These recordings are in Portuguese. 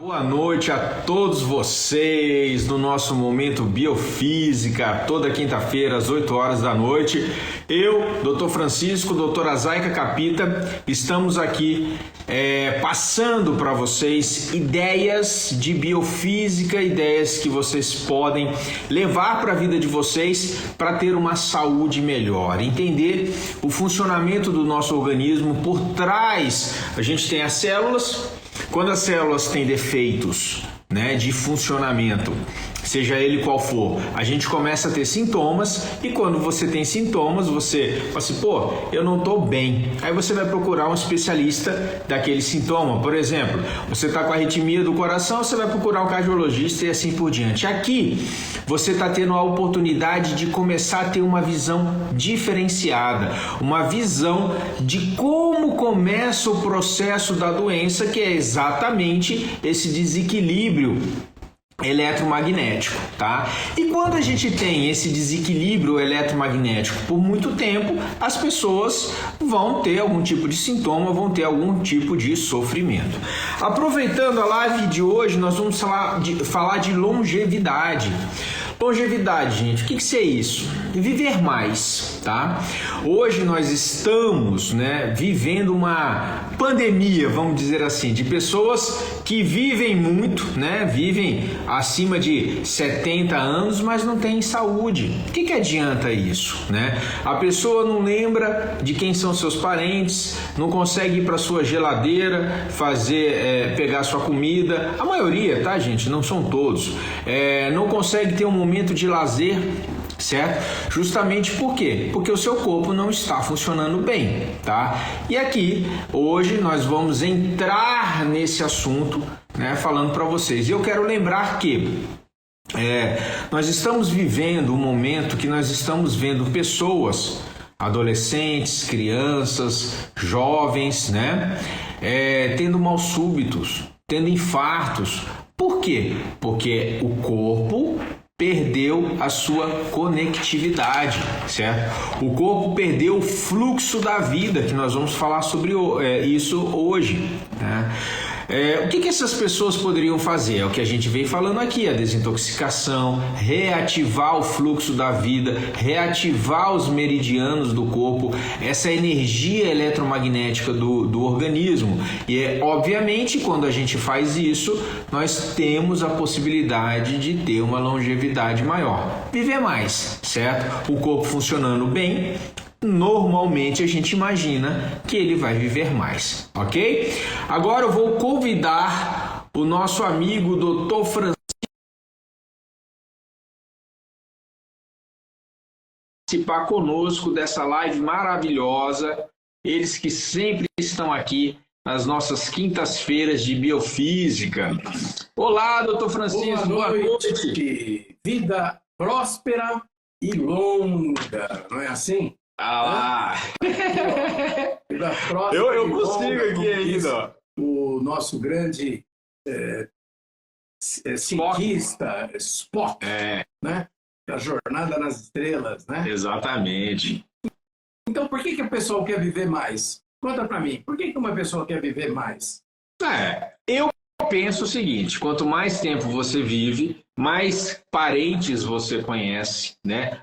Boa noite a todos vocês no nosso Momento Biofísica, toda quinta-feira às 8 horas da noite. Eu, Dr. Francisco, doutora Zayka Capita, estamos aqui passando para vocês ideias de biofísica, ideias que vocês podem levar para a vida de vocês para ter uma saúde melhor, entender o funcionamento do nosso organismo por trás. A gente tem as células. Quando as células têm defeitos, de funcionamento, seja ele qual for, a gente começa a ter sintomas, e quando você tem sintomas, você fala assim, eu não estou bem. Aí você vai procurar um especialista daquele sintoma. Por exemplo, você está com arritmia do coração, você vai procurar um cardiologista e assim por diante. Aqui, você está tendo a oportunidade de começar a ter uma visão diferenciada, uma visão de como começa o processo da doença, que é exatamente esse desequilíbrio eletromagnético, tá? E quando a gente tem esse desequilíbrio eletromagnético por muito tempo, as pessoas vão ter algum tipo de sintoma, vão ter algum tipo de sofrimento. Aproveitando a live de hoje, nós vamos falar de longevidade. Longevidade, gente, o que é isso? Viver mais, tá? Hoje nós estamos, vivendo uma pandemia, vamos dizer assim, de pessoas que vivem muito, vivem acima de 70 anos, mas não têm saúde. O que adianta isso, A pessoa não lembra de quem são seus parentes, não consegue ir para sua geladeira, pegar sua comida. A maioria, tá, gente? Não são todos. Não consegue ter um momento de lazer, certo? Justamente por quê? Porque o seu corpo não está funcionando bem, tá? E aqui, hoje, nós vamos entrar nesse assunto, falando para vocês. E eu quero lembrar que nós estamos vivendo um momento que nós estamos vendo pessoas, adolescentes, crianças, jovens, tendo mal súbitos, tendo infartos. Por quê? Porque o corpo perdeu a sua conectividade, certo? O corpo perdeu o fluxo da vida, que nós vamos falar sobre isso hoje, O que essas pessoas poderiam fazer? É o que a gente vem falando aqui, a desintoxicação, reativar o fluxo da vida, reativar os meridianos do corpo, essa energia eletromagnética do organismo. E obviamente, quando a gente faz isso, nós temos a possibilidade de ter uma longevidade maior, viver mais, certo? O corpo funcionando bem, normalmente a gente imagina que ele vai viver mais, ok? Agora eu vou convidar o nosso amigo Dr. Francisco participar conosco dessa live maravilhosa. Eles que sempre estão aqui nas nossas quintas-feiras de biofísica. Olá, Dr. Francisco, boa noite. Vida próspera e longa, não é assim? Eu consigo aqui ainda. O nosso grande cientista Spock, da Jornada nas Estrelas, Exatamente. Então, por que o pessoal quer viver mais? Conta pra mim, por que uma pessoa quer viver mais? Eu penso o seguinte, quanto mais tempo você vive, mais parentes você conhece,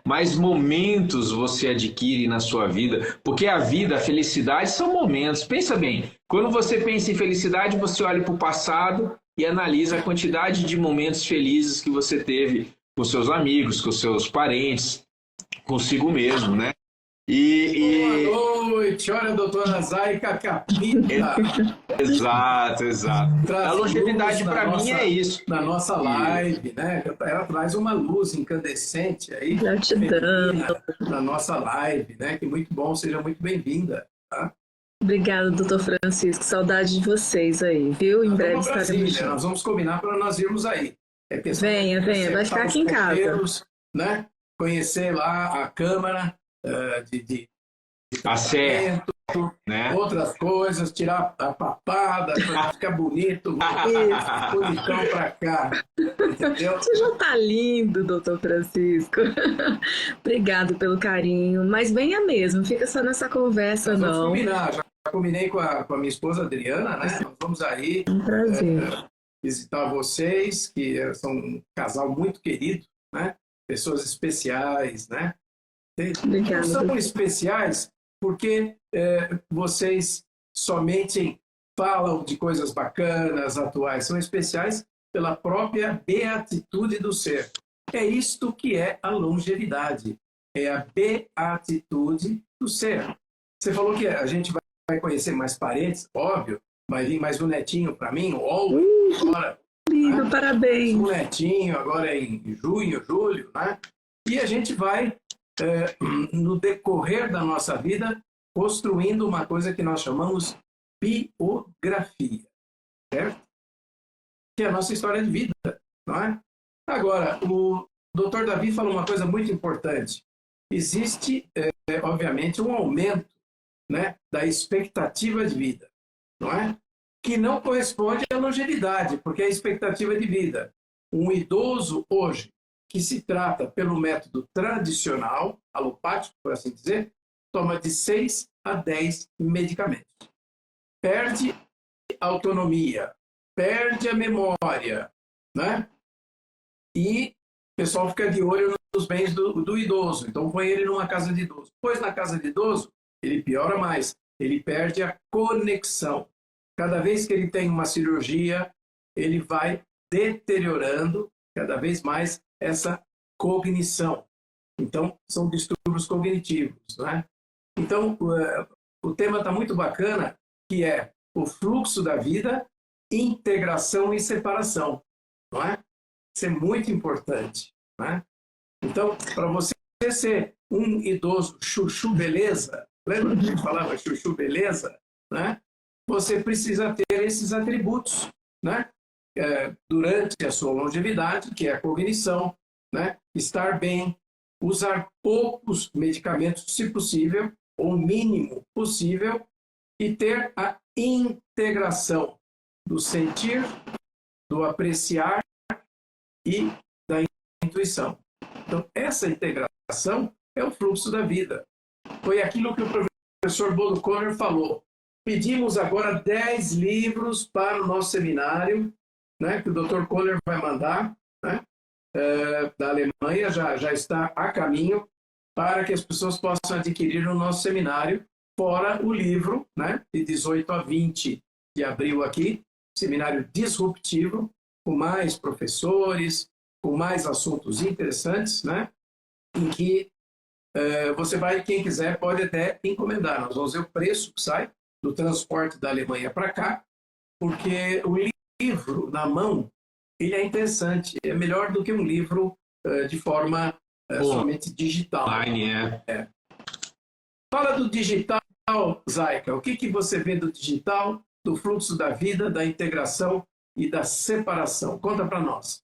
mais momentos você adquire na sua vida, porque a vida, a felicidade são momentos. Pensa bem, quando você pensa em felicidade, você olha para o passado e analisa a quantidade de momentos felizes que você teve com seus amigos, com seus parentes, consigo mesmo, Boa noite, olha a doutora Zayka Capita. Exato. A longevidade para mim é isso. Na nossa live, Ela traz uma luz incandescente aí. Na nossa live, Que muito bom, seja muito bem-vinda. Tá? Obrigada, doutor Francisco. Saudade de vocês aí, viu? Em breve estaremos. Nós vamos combinar para nós irmos aí. Venha, vai ficar aqui em casa. Conhecer lá a Câmara de certo, outras coisas, tirar a papada para ficar bonitão para cá, entendeu? Você já tá lindo, doutor Francisco. Obrigado pelo carinho, mas venha mesmo, fica só nessa conversa. Nós vamos combinar, já combinei com a minha esposa Adriana, Nós vamos aí. Um prazer. visitar vocês, que são um casal muito querido, né? Pessoas especiais, né? Obrigada. São especiais porque vocês somente falam de coisas bacanas, atuais, são especiais pela própria beatitude do ser. É isto que é a longevidade, é a beatitude do ser. Você falou que a gente vai conhecer mais parentes, óbvio, vai vir mais um netinho para mim, agora, lindo, né? Parabéns. Um netinho agora em junho, julho, né? E a gente vai, no decorrer da nossa vida, construindo uma coisa que nós chamamos biografia, certo? Que é a nossa história de vida, não é? Agora, o Dr. Davi falou uma coisa muito importante. Existe, obviamente, um aumento, né, da expectativa de vida, não é? Que não corresponde à longevidade, porque a expectativa de vida, um idoso hoje, que se trata pelo método tradicional, alopático, por assim dizer, toma de 6 a 10 medicamentos. Perde autonomia, perde a memória, né? E o pessoal fica de olho nos bens do idoso, então põe ele numa casa de idoso. Pois na casa de idoso, ele piora mais, ele perde a conexão. Cada vez que ele tem uma cirurgia, ele vai deteriorando cada vez mais essa cognição. Então, são distúrbios cognitivos, né? Então, o tema está muito bacana, que é o fluxo da vida, integração e separação, não é? Isso é muito importante, né? Então, para você ser um idoso chuchu beleza, lembra que a gente falava chuchu beleza, né? Você precisa ter esses atributos, né? Durante a sua longevidade, que é a cognição, né? Estar bem, usar poucos medicamentos, se possível, ou o mínimo possível, e ter a integração do sentir, do apreciar e da intuição. Então, essa integração é o fluxo da vida. Foi aquilo que o professor Bodo Conner falou. Pedimos agora 10 livros para o nosso seminário, né, que o Dr. Conner vai mandar, né, da Alemanha, já está a caminho, para que as pessoas possam adquirir no nosso seminário, fora o livro, né, de 18 a 20 de abril aqui, seminário disruptivo, com mais professores, com mais assuntos interessantes, né, em que você vai, quem quiser, pode até encomendar. Nós vamos ver o preço que sai do transporte da Alemanha para cá, porque o livro na mão, ele é interessante, é melhor do que um livro de forma somente digital. Online, Fala do digital, Zaika. O que você vê do digital, do fluxo da vida, da integração e da separação? Conta para nós.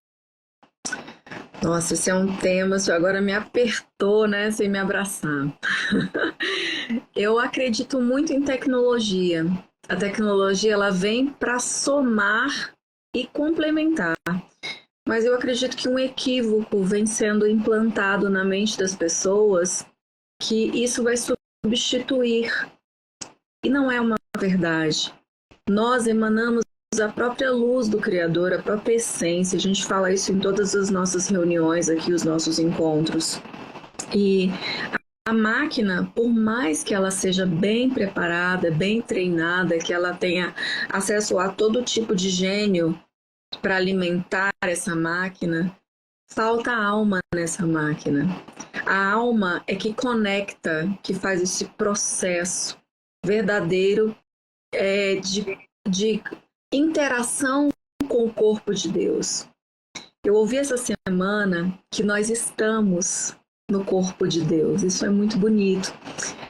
Nossa, esse é um tema, o senhor agora me apertou, né, sem me abraçar. Eu acredito muito em tecnologia. A tecnologia, ela vem para somar e complementar. Mas eu acredito que um equívoco vem sendo implantado na mente das pessoas, que isso vai substituir. E não é uma verdade. Nós emanamos a própria luz do Criador, a própria essência. A gente fala isso em todas as nossas reuniões aqui, os nossos encontros. E a máquina, por mais que ela seja bem preparada, bem treinada, que ela tenha acesso a todo tipo de gênio para alimentar essa máquina, falta alma nessa máquina. A alma é que conecta, que faz esse processo verdadeiro de interação com o corpo de Deus. Eu ouvi essa semana que nós estamos no corpo de Deus. Isso é muito bonito.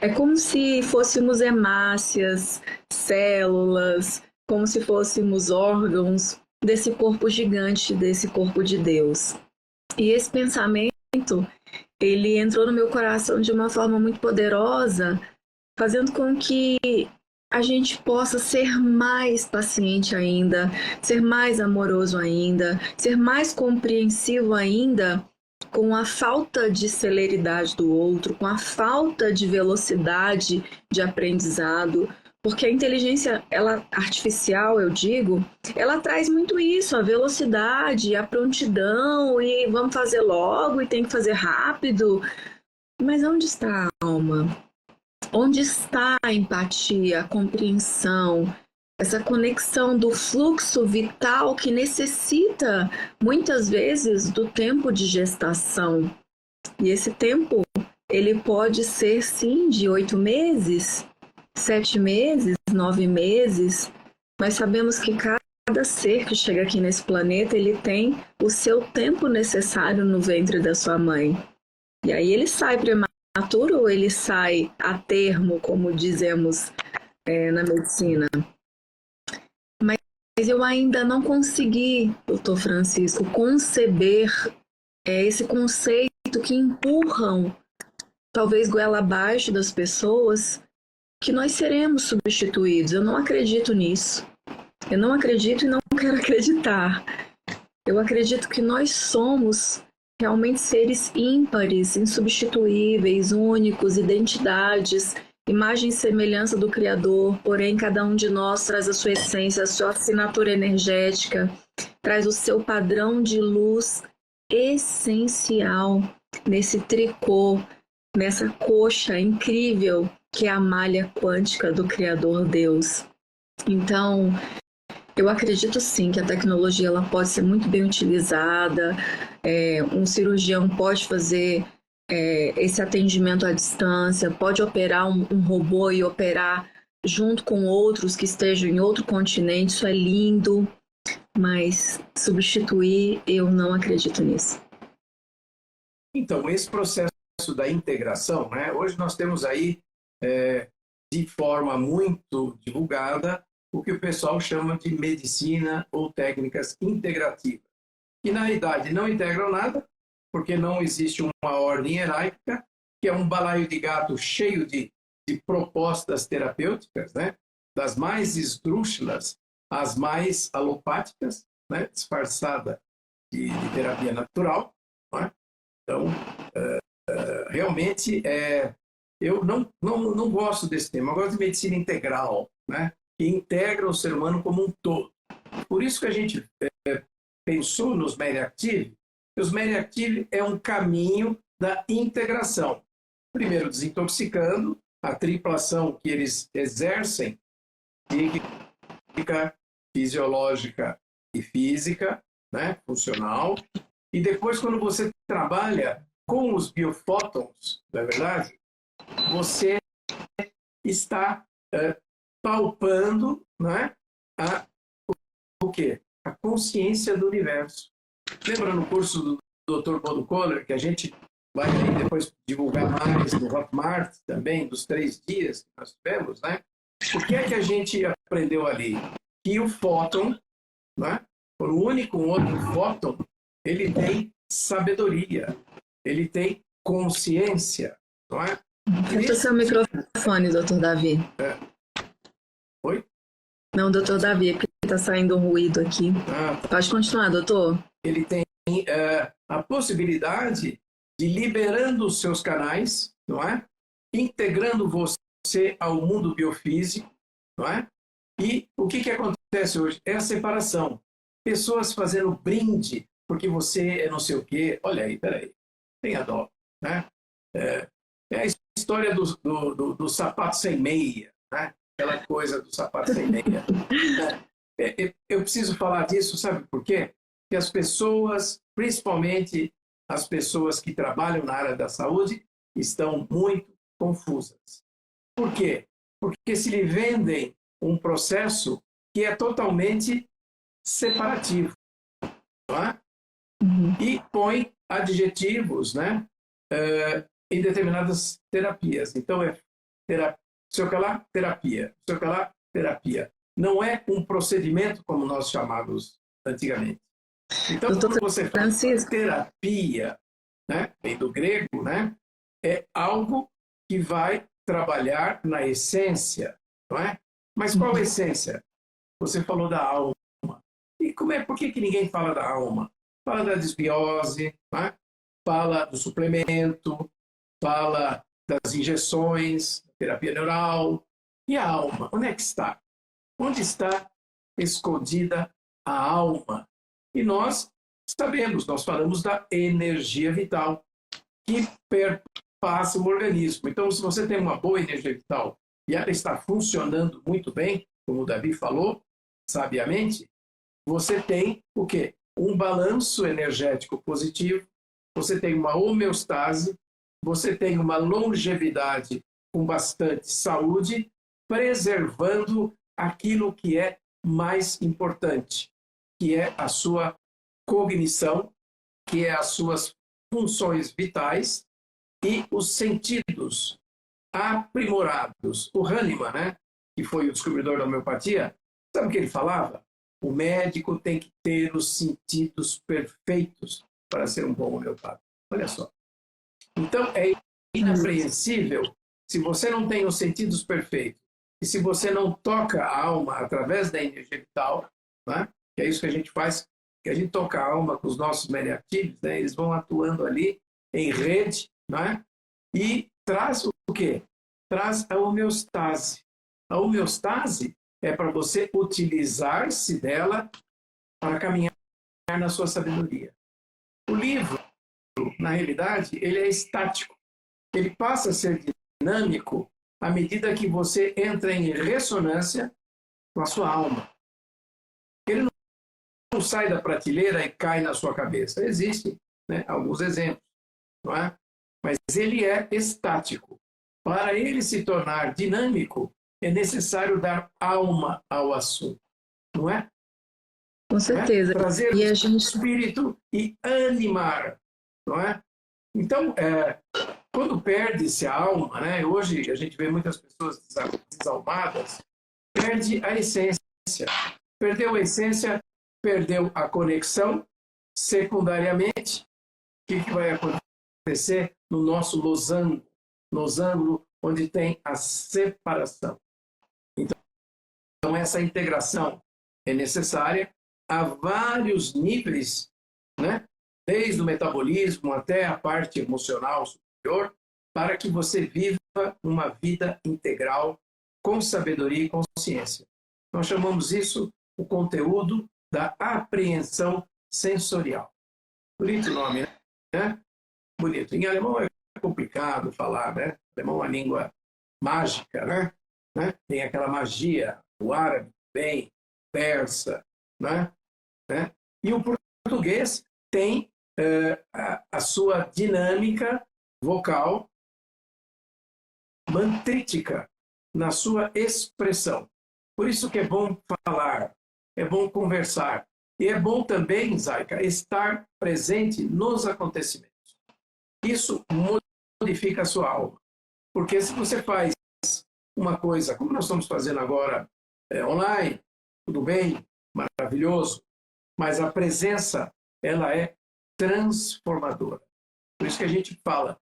É como se fôssemos hemácias, células, como se fôssemos órgãos desse corpo gigante, desse corpo de Deus. E esse pensamento, ele entrou no meu coração de uma forma muito poderosa, fazendo com que a gente possa ser mais paciente ainda, ser mais amoroso ainda, ser mais compreensivo ainda com a falta de celeridade do outro, com a falta de velocidade de aprendizado, Porque a inteligência ela, artificial, eu digo, ela traz muito isso, a velocidade, a prontidão, e vamos fazer logo, e tem que fazer rápido. Mas onde está a alma? Onde está a empatia, a compreensão, essa conexão do fluxo vital que necessita, muitas vezes, do tempo de gestação? E esse tempo, ele pode ser, sim, de 8 meses, 7 meses, 9 meses. Nós sabemos que cada ser que chega aqui nesse planeta, ele tem o seu tempo necessário no ventre da sua mãe. E aí ele sai prematuro ou ele sai a termo, como dizemos na medicina. Mas eu ainda não consegui, doutor Francisco, conceber esse conceito que empurram, talvez goela abaixo das pessoas, que nós seremos substituídos. Eu não acredito nisso. Eu não acredito e não quero acreditar. Eu acredito que nós somos realmente seres ímpares, insubstituíveis, únicos, identidades, imagem e semelhança do Criador, porém cada um de nós traz a sua essência, a sua assinatura energética, traz o seu padrão de luz essencial nesse tricô, nessa coxa incrível que é a malha quântica do Criador Deus. Então, eu acredito sim que a tecnologia ela pode ser muito bem utilizada, um cirurgião pode fazer esse atendimento à distância, pode operar um robô e operar junto com outros que estejam em outro continente, isso é lindo, mas substituir, eu não acredito nisso. Então, esse processo da integração, né? Hoje nós temos aí, de forma muito divulgada, o que o pessoal chama de medicina ou técnicas integrativas, que na realidade não integram nada, porque não existe uma ordem hierárquica, que é um balaio de gato cheio de propostas terapêuticas, né? Das mais esdrúxulas às mais alopáticas, né? Disfarçada de terapia natural, né? Então, realmente, eu não gosto desse tema, eu gosto de medicina integral, né? Que integra o ser humano como um todo. Por isso que a gente pensou nos Mediactive, que os Mediactive é um caminho da integração. Primeiro, desintoxicando, a triplação que eles exercem, psíquica, fisiológica e física, né? Funcional. E depois, quando você trabalha com os biofótons, na verdade, você está palpando, né, o quê? A consciência do universo. Lembra no curso do Dr. Bodo Kohler, que a gente vai aí depois divulgar mais no Hotmart também, dos 3 dias que nós tivemos, né? O que é que a gente aprendeu ali? Que o fóton, né, o único outro fóton, ele tem sabedoria, ele tem consciência, não é? Corta seu microfone, doutor Davi. Oi? Não, doutor Davi, é porque está saindo um ruído aqui. Pode continuar, doutor. Ele tem a possibilidade de liberando os seus canais, não é? Integrando você ao mundo biofísico, não é? E o que acontece hoje? É a separação. Pessoas fazendo brinde porque você é não sei o quê. Olha aí, peraí. Tenha dó, né? É a história do sapato sem meia, né? Aquela coisa do sapato sem meia. Eu preciso falar disso, sabe por quê? Porque as pessoas, principalmente as pessoas que trabalham na área da saúde, estão muito confusas. Por quê? Porque se lhe vendem um processo que é totalmente separativo, não é? E põe adjetivos, né, em determinadas terapias. Então, sei lá, terapia. Sei lá, terapia. Não é um procedimento como nós chamávamos antigamente. Então, quando você fala terapia, né, vem do grego, né, é algo que vai trabalhar na essência, não é? Mas qual a essência? Você falou da alma. E por que ninguém fala da alma? Fala da desbiose, né? Fala do suplemento, fala das injeções, terapia neural, E a alma, onde é que está? Onde está escondida a alma? E nós sabemos, nós falamos da energia vital que perpassa o organismo. Então, se você tem uma boa energia vital e ela está funcionando muito bem, como o Davi falou, sabiamente, você tem o quê? Um balanço energético positivo, você tem uma homeostase, você tem uma longevidade com bastante saúde, preservando aquilo que é mais importante, que é a sua cognição, que é as suas funções vitais e os sentidos aprimorados. O Hahnemann, né, que foi o descobridor da homeopatia, sabe o que ele falava? O médico tem que ter os sentidos perfeitos para ser um bom homeopata. Olha só. Então, é inapreensível se você não tem os sentidos perfeitos e se você não toca a alma através da energia vital, né? Que é isso que a gente faz, que a gente toca a alma com os nossos Meriactives, né? Eles vão atuando ali em rede, né? E traz o quê? Traz a homeostase. A homeostase é para você utilizar-se dela para caminhar na sua sabedoria. O livro, na realidade, ele é estático. Ele passa a ser dinâmico à medida que você entra em ressonância com a sua alma. Ele não sai da prateleira e cai na sua cabeça. Existem, né, alguns exemplos, não é? Mas ele é estático. Para ele se tornar dinâmico, é necessário dar alma ao assunto, não é? Com certeza. Trazer E o a gente... espírito e animar, não é? Então, quando perde-se a alma, né? Hoje a gente vê muitas pessoas desalmadas, perde a essência. Perdeu a essência, perdeu a conexão. Secundariamente, o que vai acontecer no nosso losango, onde tem a separação? Então, essa integração é necessária a vários níveis, né? Desde o metabolismo até a parte emocional superior, para que você viva uma vida integral com sabedoria e consciência. Nós chamamos isso o conteúdo da apreensão sensorial. Bonito nome, né? Bonito. Em alemão é complicado falar, né? O alemão é uma língua mágica, né? Tem aquela magia, o árabe bem, persa, né? E o português tem a sua dinâmica vocal mantrítica na sua expressão. Por isso que é bom falar, é bom conversar. E é bom também, Zaika, estar presente nos acontecimentos. Isso modifica a sua alma. Porque se você faz uma coisa, como nós estamos fazendo agora online, tudo bem, maravilhoso, mas a presença, ela é transformadora. Por isso que a gente fala,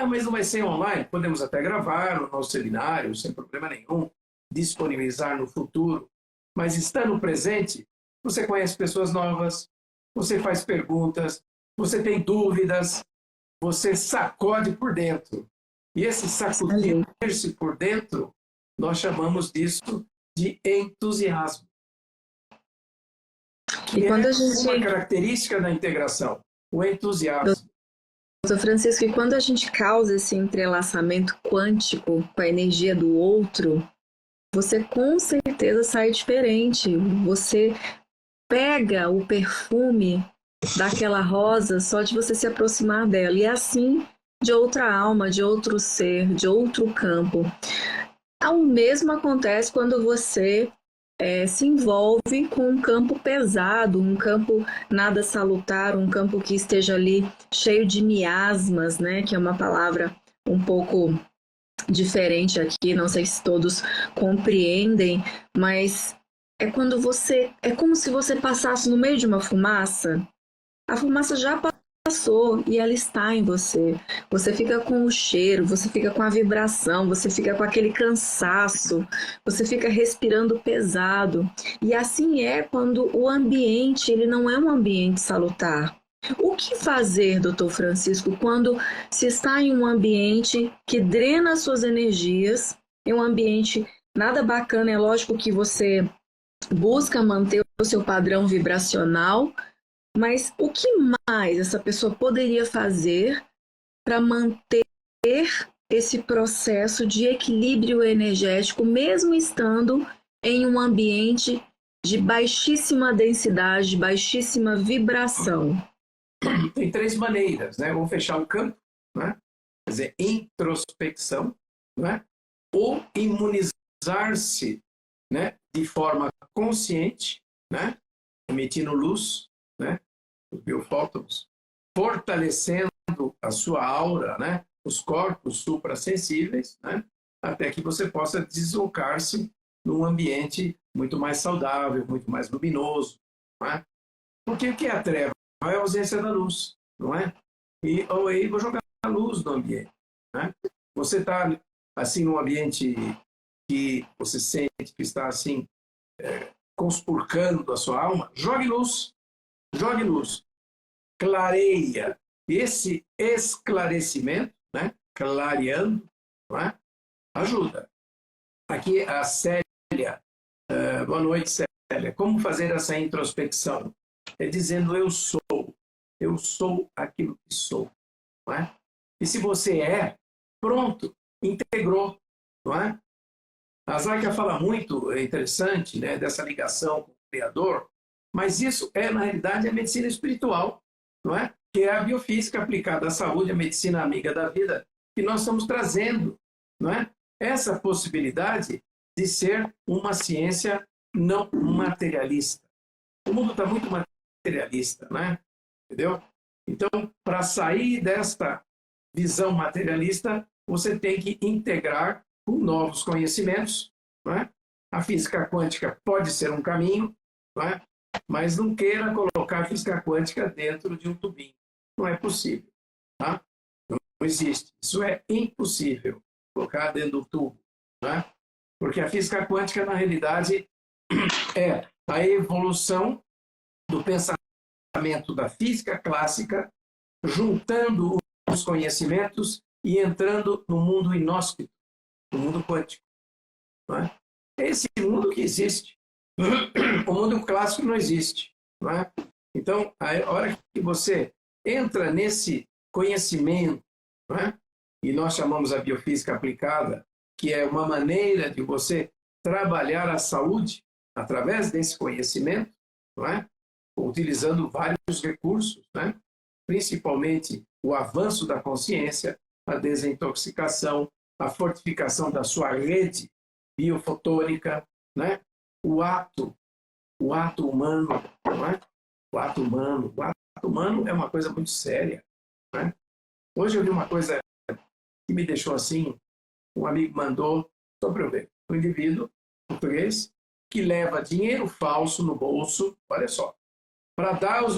mas não vai ser online, podemos até gravar o nosso seminário, sem problema nenhum, disponibilizar no futuro, mas estando presente, você conhece pessoas novas, você faz perguntas, você tem dúvidas, você sacode por dentro. E esse sacudir-se por dentro, nós chamamos disso de entusiasmo. E quando a gente... uma característica da integração, o entusiasmo. Doutor Francisco, e quando a gente causa esse entrelaçamento quântico com a energia do outro, você com certeza sai diferente. Você pega o perfume daquela rosa só de você se aproximar dela. E assim de outra alma, de outro ser, de outro campo. O mesmo acontece quando você se envolve com um campo pesado, um campo nada salutar, um campo que esteja ali cheio de miasmas, né? Que é uma palavra um pouco diferente aqui, não sei se todos compreendem, mas é quando você... É como se você passasse no meio de uma fumaça, a fumaça já passou e ela está em você. Você fica com o cheiro, você fica com a vibração, você fica com aquele cansaço, você fica respirando pesado. E assim é quando o ambiente, ele não é um ambiente salutar. O que fazer, doutor Francisco, quando se está em um ambiente que drena as suas energias, em um ambiente Nada bacana, é lógico que você busca manter o seu padrão vibracional, mas o que mais essa pessoa poderia fazer para manter esse processo de equilíbrio energético, mesmo estando em um ambiente de baixíssima densidade, baixíssima vibração? Tem três maneiras, né? Ou fechar o campo, né? Quer dizer, introspecção, né? Ou imunizar-se, né? De forma consciente, né? Emitindo luz, né? Os biofótons, fortalecendo a sua aura, né? Os corpos suprassensíveis, né? Até que você possa deslocar-se num ambiente muito mais saudável, muito mais luminoso, não é? Porque o que é a treva? É a ausência da luz, não é? E aí vou jogar a luz no ambiente, né? Você está assim num ambiente que você sente que está assim conspurcando a sua alma, jogue luz, clareia. Esse esclarecimento, né? Clareando, não é? Ajuda. Aqui a Célia, boa noite, Célia. Como fazer essa introspecção? É dizendo eu sou aquilo que sou, não é? E se você é, pronto, integrou, não é? A Zakia fala muito, é interessante, né, dessa ligação com o Criador, mas isso é, na realidade, a medicina espiritual, não é? Que é a biofísica aplicada à saúde, a medicina amiga da vida, que nós estamos trazendo, não é? Essa possibilidade de ser uma ciência não materialista. O mundo está muito materialista, né? Entendeu? Então, para sair desta visão materialista, você tem que integrar com novos conhecimentos, não é? A física quântica pode ser um caminho, não é? Mas não queira colocar a física quântica dentro de um tubinho. Não é possível. Tá? Não existe. Isso é impossível, colocar dentro do tubo. Não é? Porque a física quântica, na realidade, é a evolução do pensamento da física clássica, juntando os conhecimentos e entrando no mundo inóspito, no mundo quântico. Não é? É esse mundo que existe. O mundo clássico não existe. Não é? Então, a hora que você entra nesse conhecimento, não é? E nós chamamos a biofísica aplicada, que é uma maneira de você trabalhar a saúde através desse conhecimento, não é? Utilizando vários recursos, né? Principalmente o avanço da consciência, a desintoxicação, a fortificação da sua rede biofotônica, né? O ato humano, não é? O ato humano é uma coisa muito séria, né? Hoje eu vi uma coisa que me deixou assim, um amigo mandou, só para eu ver, um indivíduo português que leva dinheiro falso no bolso, olha só, para dar aos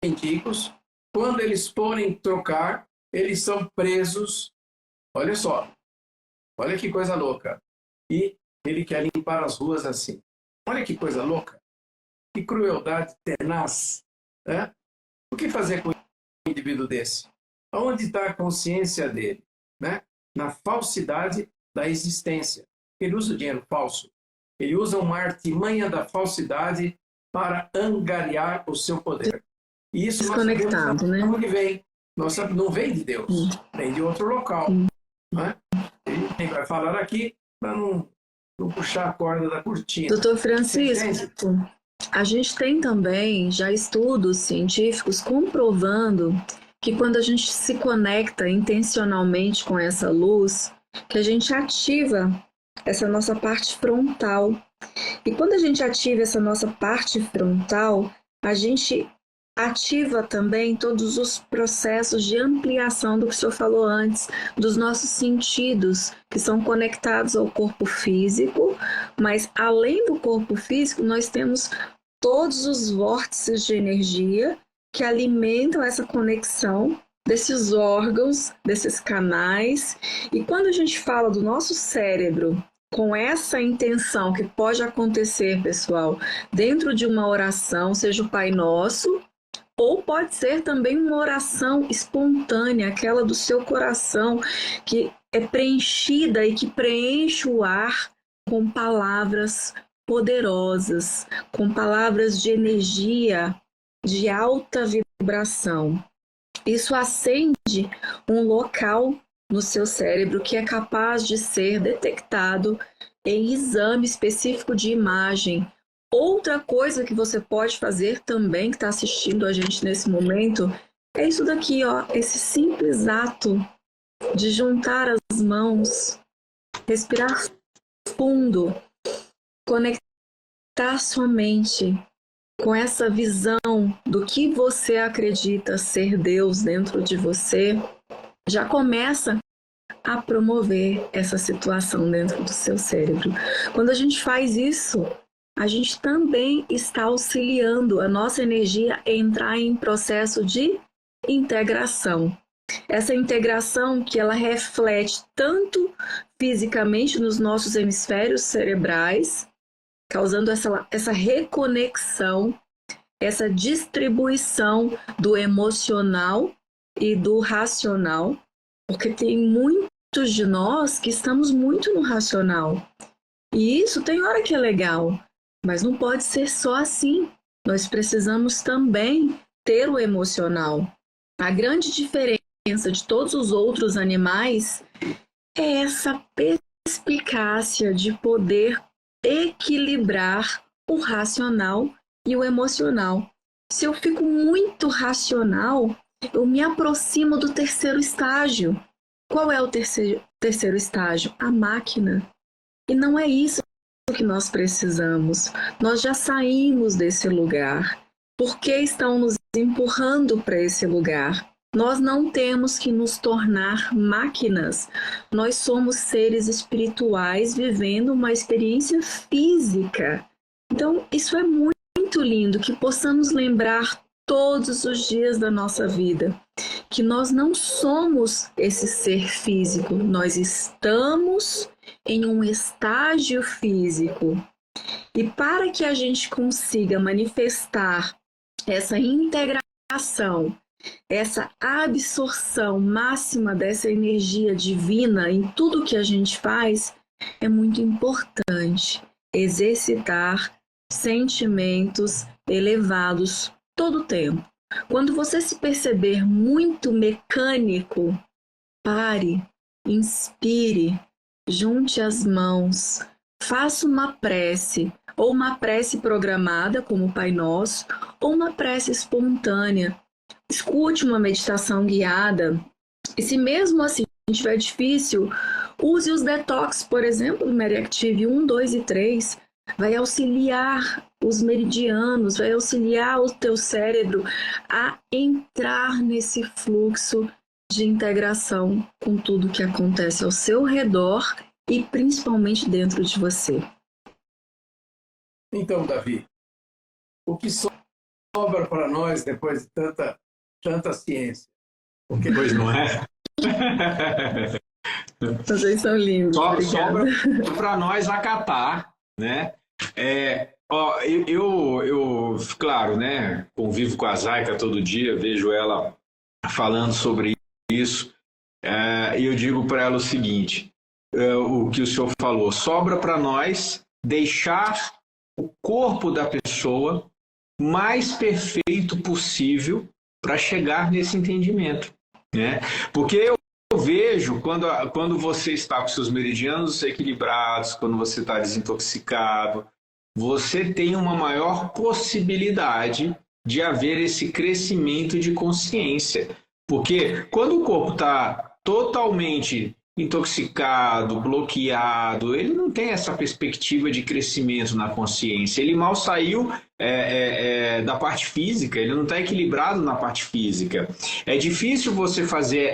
mendigos, quando eles forem trocar, eles são presos, olha só, olha que coisa louca. E ele quer limpar as ruas assim. Olha que coisa louca, que crueldade tenaz. Né? O que fazer com um indivíduo desse? Onde está a consciência dele? Né? Na falsidade da existência. Ele usa dinheiro falso. Ele usa uma artimanha da falsidade para angariar o seu poder. E isso nós sabemos de onde vem. Não vem de Deus, vem de outro local. Né? Ele vai falar aqui para não puxar a corda da cortina. Doutor Francisco, a gente tem também já estudos científicos comprovando que quando a gente se conecta intencionalmente com essa luz, que a gente ativa essa nossa parte frontal. E quando a gente ativa essa nossa parte frontal, a gente ativa também todos os processos de ampliação do que o senhor falou antes, dos nossos sentidos, que são conectados ao corpo físico, mas além do corpo físico, nós temos todos os vórtices de energia que alimentam essa conexão desses órgãos, desses canais. E quando a gente fala do nosso cérebro, com essa intenção que pode acontecer, pessoal, dentro de uma oração, seja o Pai Nosso, ou pode ser também uma oração espontânea, aquela do seu coração, que é preenchida e que preenche o ar com palavras poderosas, com palavras de energia, de alta vibração. Isso acende um local no seu cérebro que é capaz de ser detectado em exame específico de imagem. Outra coisa que você pode fazer também, que está assistindo a gente nesse momento, é isso daqui, ó, esse simples ato de juntar as mãos, respirar fundo, conectar sua mente com essa visão do que você acredita ser Deus dentro de você, já começa a promover essa situação dentro do seu cérebro. Quando a gente faz isso, a gente também está auxiliando a nossa energia a entrar em processo de integração. Essa integração que ela reflete tanto fisicamente nos nossos hemisférios cerebrais, causando essa reconexão, essa distribuição do emocional e do racional, porque tem muitos de nós que estamos muito no racional. E isso tem hora que é legal, mas não pode ser só assim. Nós precisamos também ter o emocional. A grande diferença de todos os outros animais é essa perspicácia de poder equilibrar o racional e o emocional. Se eu fico muito racional, eu me aproximo do terceiro estágio. Qual é o terceiro estágio? A máquina. E não é isso que nós precisamos. Nós já saímos desse lugar. Por que estão nos empurrando para esse lugar? Nós não temos que nos tornar máquinas. Nós somos seres espirituais vivendo uma experiência física. Então, isso é muito lindo, que possamos lembrar todos os dias da nossa vida que nós não somos esse ser físico, nós estamos em um estágio físico. E para que a gente consiga manifestar essa integração, essa absorção máxima dessa energia divina em tudo que a gente faz, é muito importante exercitar sentimentos elevados todo o tempo. Quando você se perceber muito mecânico, pare, inspire, junte as mãos, faça uma prece, ou uma prece programada, como o Pai Nosso, ou uma prece espontânea. Escute uma meditação guiada. E se mesmo assim estiver difícil, use os detox, por exemplo, do Meriactive 1, 2 e 3. Vai auxiliar os meridianos, vai auxiliar o teu cérebro a entrar nesse fluxo de integração com tudo que acontece ao seu redor e principalmente dentro de você. Então, Davi, o que sobra para nós depois de tanta ciência? Pois não é? Vocês são lindos. Sobra para nós acatar, né? Claro, né? Convivo com a Zayka todo dia, vejo ela falando sobre isso, e eu digo para ela o seguinte: o que o senhor falou, sobra para nós deixar o corpo da pessoa mais perfeito possível para chegar nesse entendimento, né? Porque eu vejo quando você está com seus meridianos equilibrados, quando você está desintoxicado, você tem uma maior possibilidade de haver esse crescimento de consciência. Porque quando o corpo está totalmente intoxicado, bloqueado, ele não tem essa perspectiva de crescimento na consciência. Ele mal saiu da parte física, ele não está equilibrado na parte física. É difícil você fazer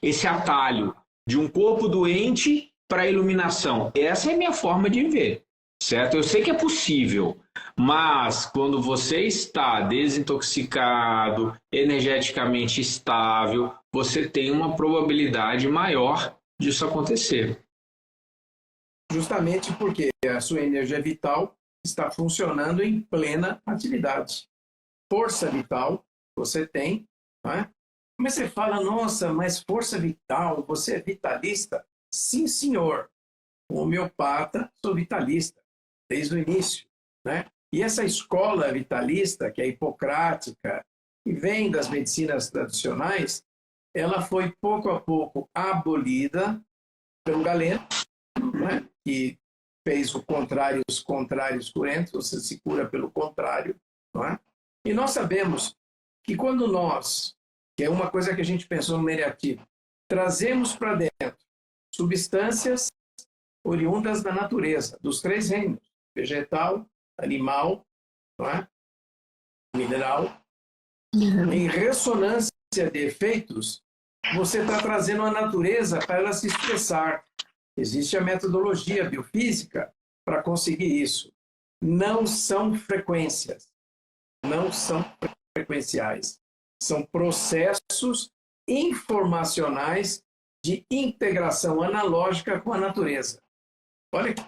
esse atalho de um corpo doente para a iluminação. Essa é a minha forma de ver, certo? Eu sei que é possível, mas quando você está desintoxicado, energeticamente estável, você tem uma probabilidade maior disso acontecer. Justamente porque a sua energia vital está funcionando em plena atividade. Força vital você tem, não é? Mas você fala, nossa, mas força vital, você é vitalista? Sim, senhor. um homeopata, sou vitalista, desde o início, né? E essa escola vitalista, que é hipocrática, e vem das medicinas tradicionais, ela foi pouco a pouco abolida pelo Galeno, né? Que fez o contrário, os contrários curentos, você se cura pelo contrário, não é? E nós sabemos que quando nós, que é uma coisa que a gente pensou no Meriativo, trazemos para dentro substâncias oriundas da natureza, dos três reinos, vegetal, animal, não é? Mineral, em ressonância de efeitos, você está trazendo a natureza para ela se expressar. Existe a metodologia biofísica para conseguir isso. Não são frequências, não são frequenciais. São processos informacionais de integração analógica com a natureza. Olha que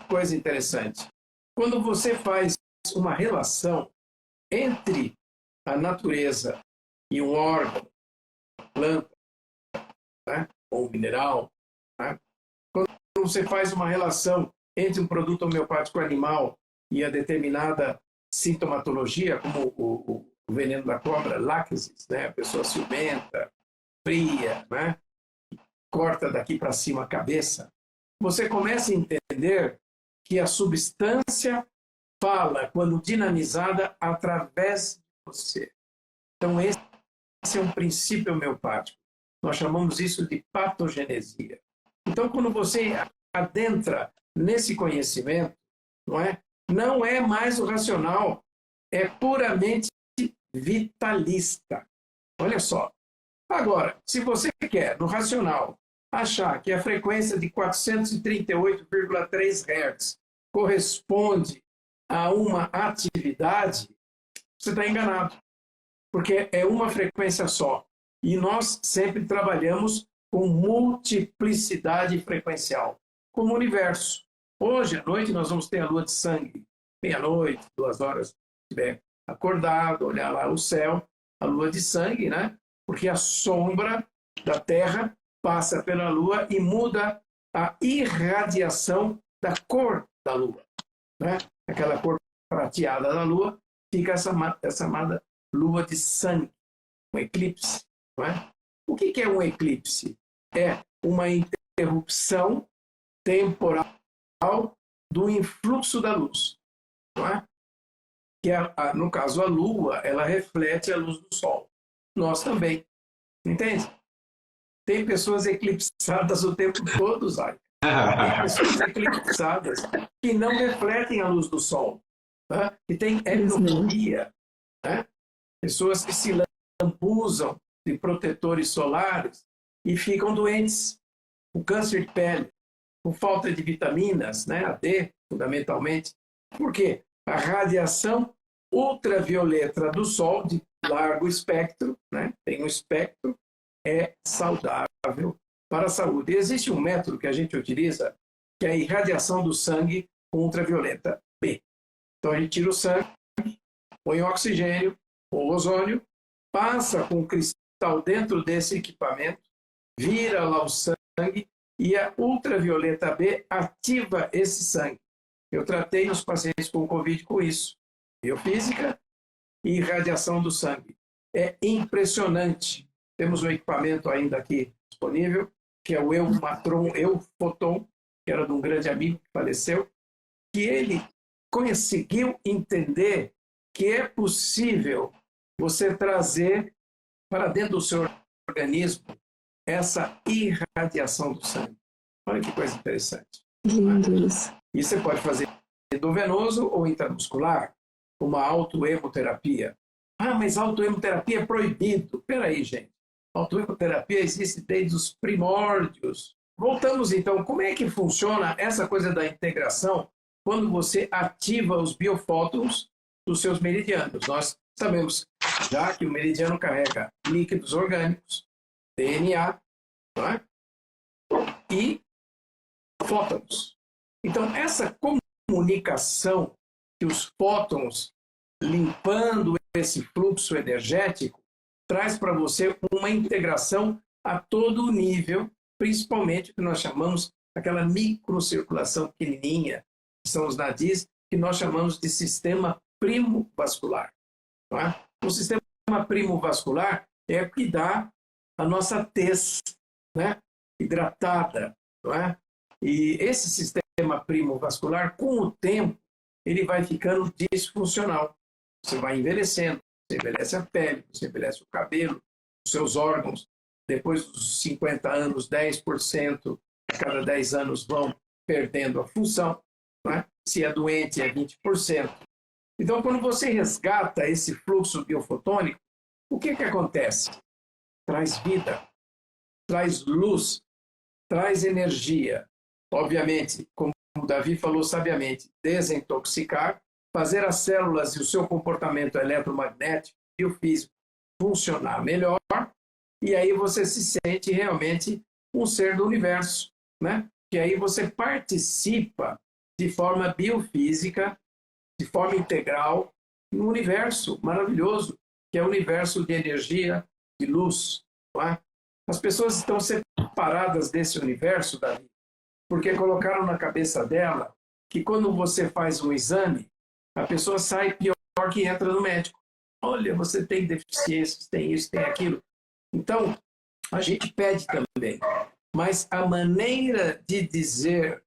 coisa interessante. Quando você faz uma relação entre a natureza e um órgão, planta, né, ou mineral, né? Quando você faz uma relação entre um produto homeopático animal e a determinada sintomatologia, como o veneno da cobra, lácteos, né? A pessoa ciumenta, fria, né? Corta daqui para cima a cabeça, você começa a entender que a substância fala quando dinamizada através de você. Então, esse é um princípio homeopático. Nós chamamos isso de patogenesia. Então, quando você adentra nesse conhecimento, não é mais o racional, é puramente vitalista. Olha só. Agora, se você quer, no racional, achar que a frequência de 438,3 Hz corresponde a uma atividade, você está enganado. Porque é uma frequência só. E nós sempre trabalhamos com multiplicidade frequencial, como o universo. Hoje à noite nós vamos ter a lua de sangue. Meia-noite, 2 horas, se estiver acordado, olhar lá o céu, a lua de sangue, né? Porque a sombra da Terra passa pela lua e muda a irradiação da cor da lua, né? Aquela cor prateada da lua fica essa chamada lua de sangue, um eclipse, não é? O que é um eclipse? É uma interrupção temporal do influxo da luz, não é? Que no caso a lua, ela reflete a luz do sol. Nós também, entende? Tem pessoas eclipsadas o tempo todo, Zay. Tem pessoas eclipsadas que não refletem a luz do sol, tá? E tem heliofobia, né? Pessoas que se lambuzam de protetores solares e ficam doentes, com câncer de pele, com falta de vitaminas, né? A D, fundamentalmente. Por quê? A radiação ultravioleta do Sol, de largo espectro, né? Tem um espectro, é saudável para a saúde. E existe um método que a gente utiliza, que é a irradiação do sangue com ultravioleta B. Então a gente tira o sangue, põe oxigênio ou ozônio, passa com um cristal dentro desse equipamento, vira lá o sangue e a ultravioleta B ativa esse sangue. Eu tratei os pacientes com Covid com isso. Biofísica e irradiação do sangue. É impressionante. Temos um equipamento ainda aqui disponível, que é o Eufoton, que era de um grande amigo que faleceu, que ele conseguiu entender que é possível você trazer para dentro do seu organismo essa irradiação do sangue. Olha que coisa interessante. Lindo isso. E você pode fazer endovenoso ou intramuscular, uma autoemoterapia. Ah, mas autoemoterapia é proibido. Espera aí, gente. Autoemoterapia existe desde os primórdios. Voltamos então, como é que funciona essa coisa da integração quando você ativa os biofótons dos seus meridianos? Nós sabemos já que o meridiano carrega líquidos orgânicos, DNA, não é? E fótons. Então, essa comunicação que os fótons, limpando esse fluxo energético, traz para você uma integração a todo nível, principalmente o que nós chamamos aquela microcirculação pequenininha, que são os nadis, que nós chamamos de sistema primo vascular. Não é? O sistema primo vascular é o que dá a nossa tez, né, hidratada. Não é? E esse sistema primo vascular, com o tempo, ele vai ficando disfuncional. Você vai envelhecendo, você envelhece a pele, você envelhece o cabelo, os seus órgãos. Depois dos 50 anos, 10% a cada 10 anos vão perdendo a função. Né? Se é doente, é 20%. Então, quando você resgata esse fluxo biofotônico, o que acontece? Traz vida, traz luz, traz energia. Obviamente, como o Davi falou sabiamente, desintoxicar, fazer as células e o seu comportamento eletromagnético e o físico funcionar melhor, e aí você se sente realmente um ser do universo, né? Que aí você participa de forma biofísica, de forma integral, no universo maravilhoso, que é o universo de energia, de luz. Não é? As pessoas estão separadas desse universo, Davi, porque colocaram na cabeça dela que quando você faz um exame, a pessoa sai pior que entra no médico. Olha, você tem deficiências, tem isso, tem aquilo. Então, a gente pede também, mas a maneira de dizer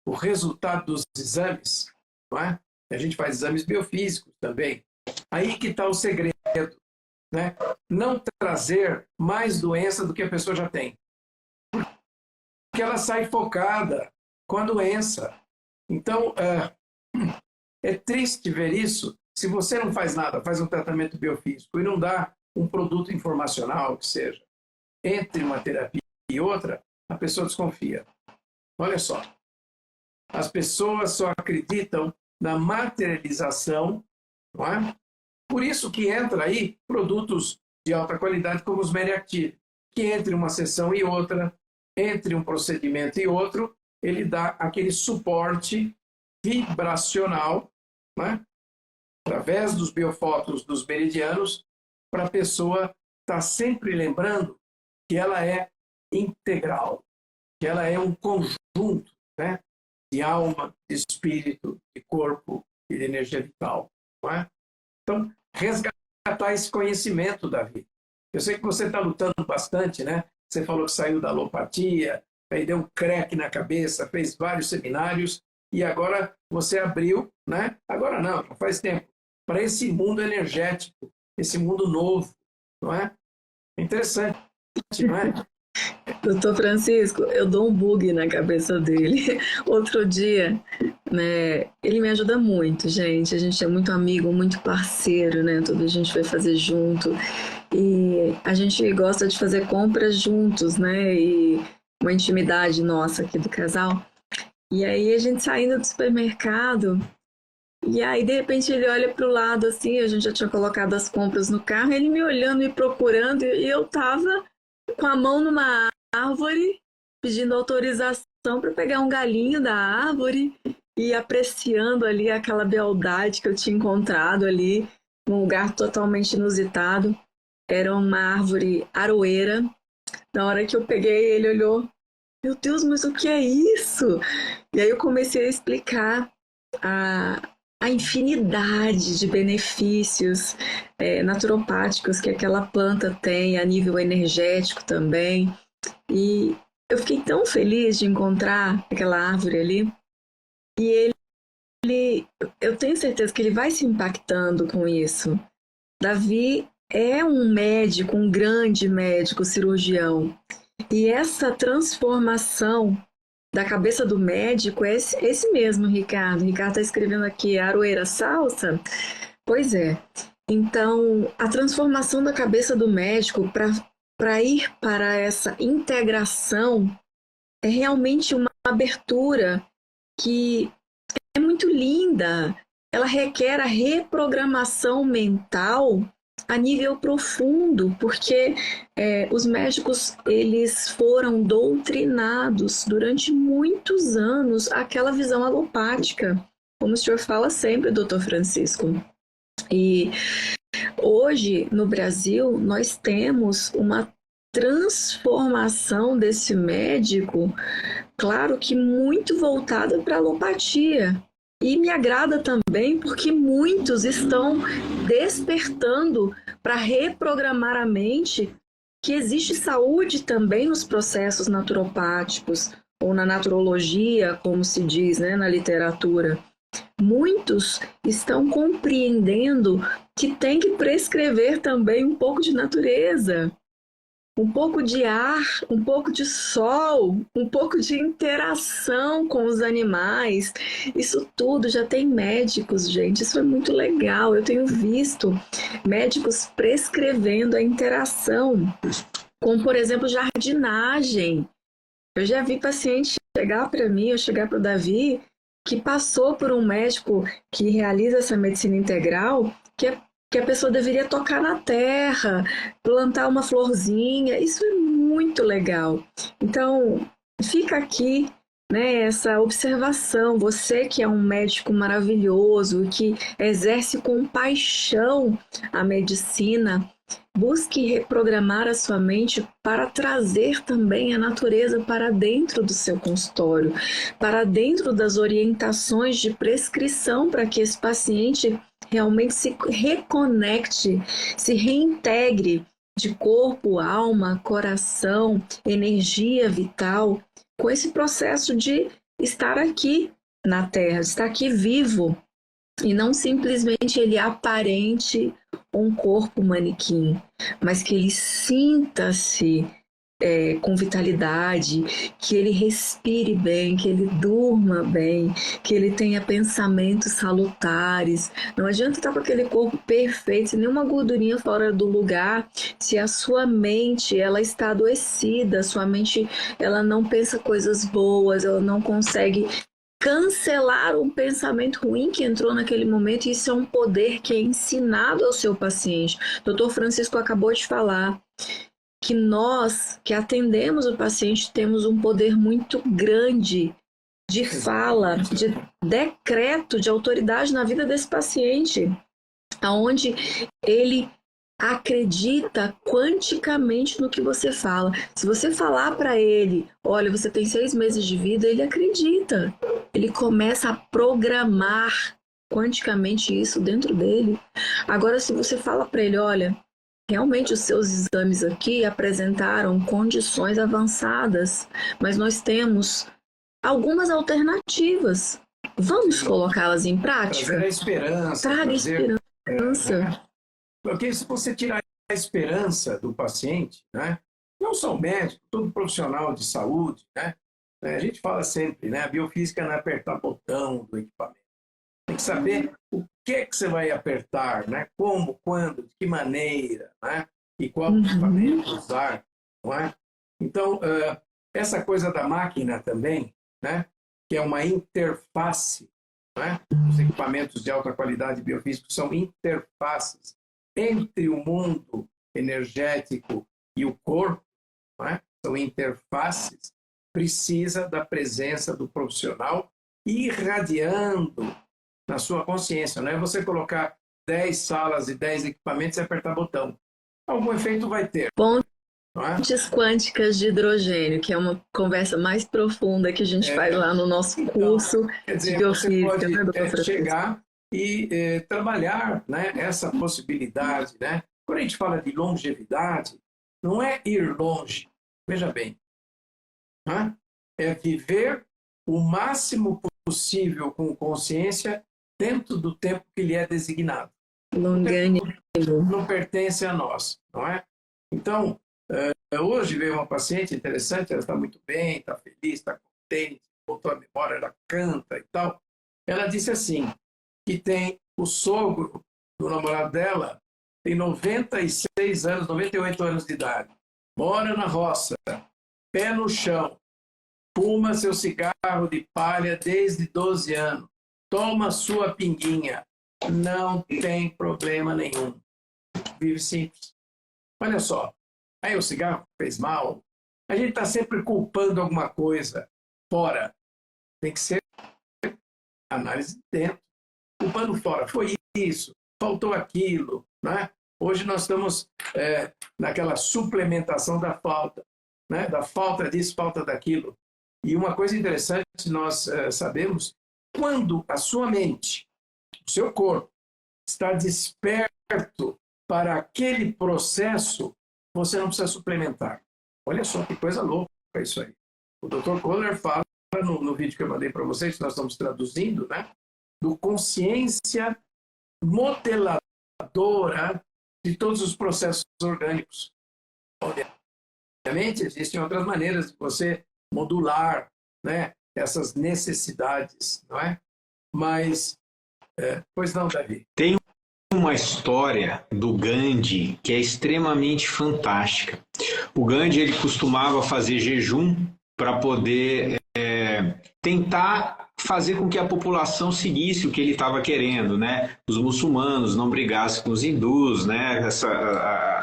o resultado dos exames, não é? A gente faz exames biofísicos também. Aí que está o segredo, né? Não trazer mais doença do que a pessoa já tem. Porque ela sai focada com a doença. Então, é triste ver isso. Se você não faz nada, faz um tratamento biofísico e não dá um produto informacional, que seja, entre uma terapia e outra, a pessoa desconfia. Olha só. As pessoas só acreditam na materialização, não é? Por isso que entra aí produtos de alta qualidade como os Meriactive, que entre uma sessão e outra, entre um procedimento e outro, ele dá aquele suporte vibracional, né? Através dos biofótons dos meridianos, para a pessoa estar sempre lembrando que ela é integral, que ela é um conjunto, né? De alma, de espírito, de corpo e de energia vital. Não é? Então, resgatar esse conhecimento, Davi. Eu sei que você está lutando bastante, né? Você falou que saiu da alopatia, aí deu um creque na cabeça, fez vários seminários e agora você abriu, né? Agora não, já faz tempo, para esse mundo energético, esse mundo novo, não é? Interessante, não é? Doutor Francisco, eu dou um bug na cabeça dele. Outro dia, né? Ele me ajuda muito, gente. A gente é muito amigo, muito parceiro, né? Tudo a gente vai fazer junto. E a gente gosta de fazer compras juntos, né? E uma intimidade nossa aqui do casal. E aí a gente saindo do supermercado, e aí de repente ele olha para o lado assim, a gente já tinha colocado as compras no carro, ele me olhando e procurando, e eu tava com a mão numa árvore, pedindo autorização para pegar um galinho da árvore e apreciando ali aquela beldade que eu tinha encontrado ali, num lugar totalmente inusitado. Era uma árvore aroeira. Na hora que eu peguei, ele olhou, meu Deus, mas o que é isso? E aí eu comecei a explicar a infinidade de benefícios naturopáticos que aquela planta tem a nível energético também. E eu fiquei tão feliz de encontrar aquela árvore ali. E eu tenho certeza que ele vai se impactando com isso. Davi é um médico, um grande médico cirurgião. E essa transformação da cabeça do médico é esse mesmo, Ricardo. O Ricardo está escrevendo aqui, Aroeira Salsa. Pois é. Então, a transformação da cabeça do médico para ir para essa integração é realmente uma abertura que é muito linda. Ela requer a reprogramação mental a nível profundo, porque os médicos eles foram doutrinados durante muitos anos àquela visão alopática, como o senhor fala sempre, doutor Francisco. E hoje, no Brasil, nós temos uma transformação desse médico claro que muito voltada para a alopatia. E me agrada também porque muitos estão despertando para reprogramar a mente que existe saúde também nos processos naturopáticos, ou na naturologia, como se diz, né, na literatura. Muitos estão compreendendo que tem que prescrever também um pouco de natureza, um pouco de ar, um pouco de sol, um pouco de interação com os animais. Isso tudo já tem médicos, gente. Isso é muito legal. Eu tenho visto médicos prescrevendo a interação, como, por exemplo, jardinagem. Eu já vi paciente chegar para mim, ou chegar para o Davi, que passou por um médico que realiza essa medicina integral, que a pessoa deveria tocar na terra, plantar uma florzinha. Isso é muito legal. Então, fica aqui, né, essa observação. Você que é um médico maravilhoso, que exerce com paixão a medicina, busque reprogramar a sua mente para trazer também a natureza para dentro do seu consultório, para dentro das orientações de prescrição, para que esse paciente realmente se reconecte, se reintegre de corpo, alma, coração, energia vital, com esse processo de estar aqui na Terra, de estar aqui vivo, e não simplesmente ele aparente um corpo manequim, mas que ele sinta-se com vitalidade, que ele respire bem, que ele durma bem, que ele tenha pensamentos salutares. Não adianta estar com aquele corpo perfeito, sem nenhuma gordurinha fora do lugar, se a sua mente ela está adoecida, a sua mente ela não pensa coisas boas, ela não consegue cancelar um pensamento ruim que entrou naquele momento. E isso é um poder que é ensinado ao seu paciente. Dr. Francisco acabou de falar que nós que atendemos o paciente temos um poder muito grande de fala, de decreto, de autoridade na vida desse paciente, aonde ele acredita quanticamente no que você fala. Se você falar para ele, olha, você tem 6 meses de vida, ele acredita. Ele começa a programar quanticamente isso dentro dele. Agora, se você fala para ele, olha, realmente os seus exames aqui apresentaram condições avançadas, mas nós temos algumas alternativas. Vamos colocá-las em prática? Trazer a esperança. Traga esperança. Porque se você tirar a esperança do paciente, né? Não só o médico, todo profissional de saúde, né? A gente fala sempre, né? A biofísica não é apertar botão do equipamento. Tem que saber o que é que você vai apertar, né? Como, quando, de que maneira, né? E qual equipamento usar, não é? Então, essa coisa da máquina também, né? Que é uma interface, né? Os equipamentos de alta qualidade biofísicos são interfaces entre o mundo energético e o corpo, né? São interfaces. Precisa da presença do profissional irradiando na sua consciência. Não é você colocar 10 salas e 10 equipamentos e apertar botão. Algum efeito vai ter. Pontes quânticas de hidrogênio, que é uma conversa mais profunda que a gente faz lá no nosso curso de biofísica. Você pode chegar e trabalhar, né, essa possibilidade. Né? Quando a gente fala de longevidade, não é ir longe. Veja bem. É viver o máximo possível com consciência dentro do tempo que lhe é designado. Longânimo. Não pertence a nós, não é? Então, hoje veio uma paciente interessante, ela está muito bem, está feliz, está contente, voltou à memória, ela canta e tal. Ela disse assim, que tem o sogro do namorado dela, tem 96 anos, 98 anos de idade, mora na roça, pé no chão, fuma seu cigarro de palha desde 12 anos, toma sua pinguinha, não tem problema nenhum, vive simples. Olha só, aí o cigarro fez mal, a gente está sempre culpando alguma coisa fora, tem que ser análise de dentro, culpando fora, foi isso, faltou aquilo, né? Hoje nós estamos naquela suplementação da falta, né? Da falta disso, falta daquilo. E uma coisa interessante, nós sabemos, quando a sua mente, o seu corpo, está desperto para aquele processo, você não precisa suplementar. Olha só que coisa louca isso aí. O Dr. Kohler fala no vídeo que eu mandei para vocês, que nós estamos traduzindo, né, do consciência modeladora de todos os processos orgânicos. Obviamente, existem outras maneiras de você modular, né, essas necessidades, não é? Mas, pois não, Davi? Tem uma história do Gandhi que é extremamente fantástica. O Gandhi, ele costumava fazer jejum para poder tentar fazer com que a população seguisse o que ele estava querendo, né? Os muçulmanos não brigassem com os hindus, né?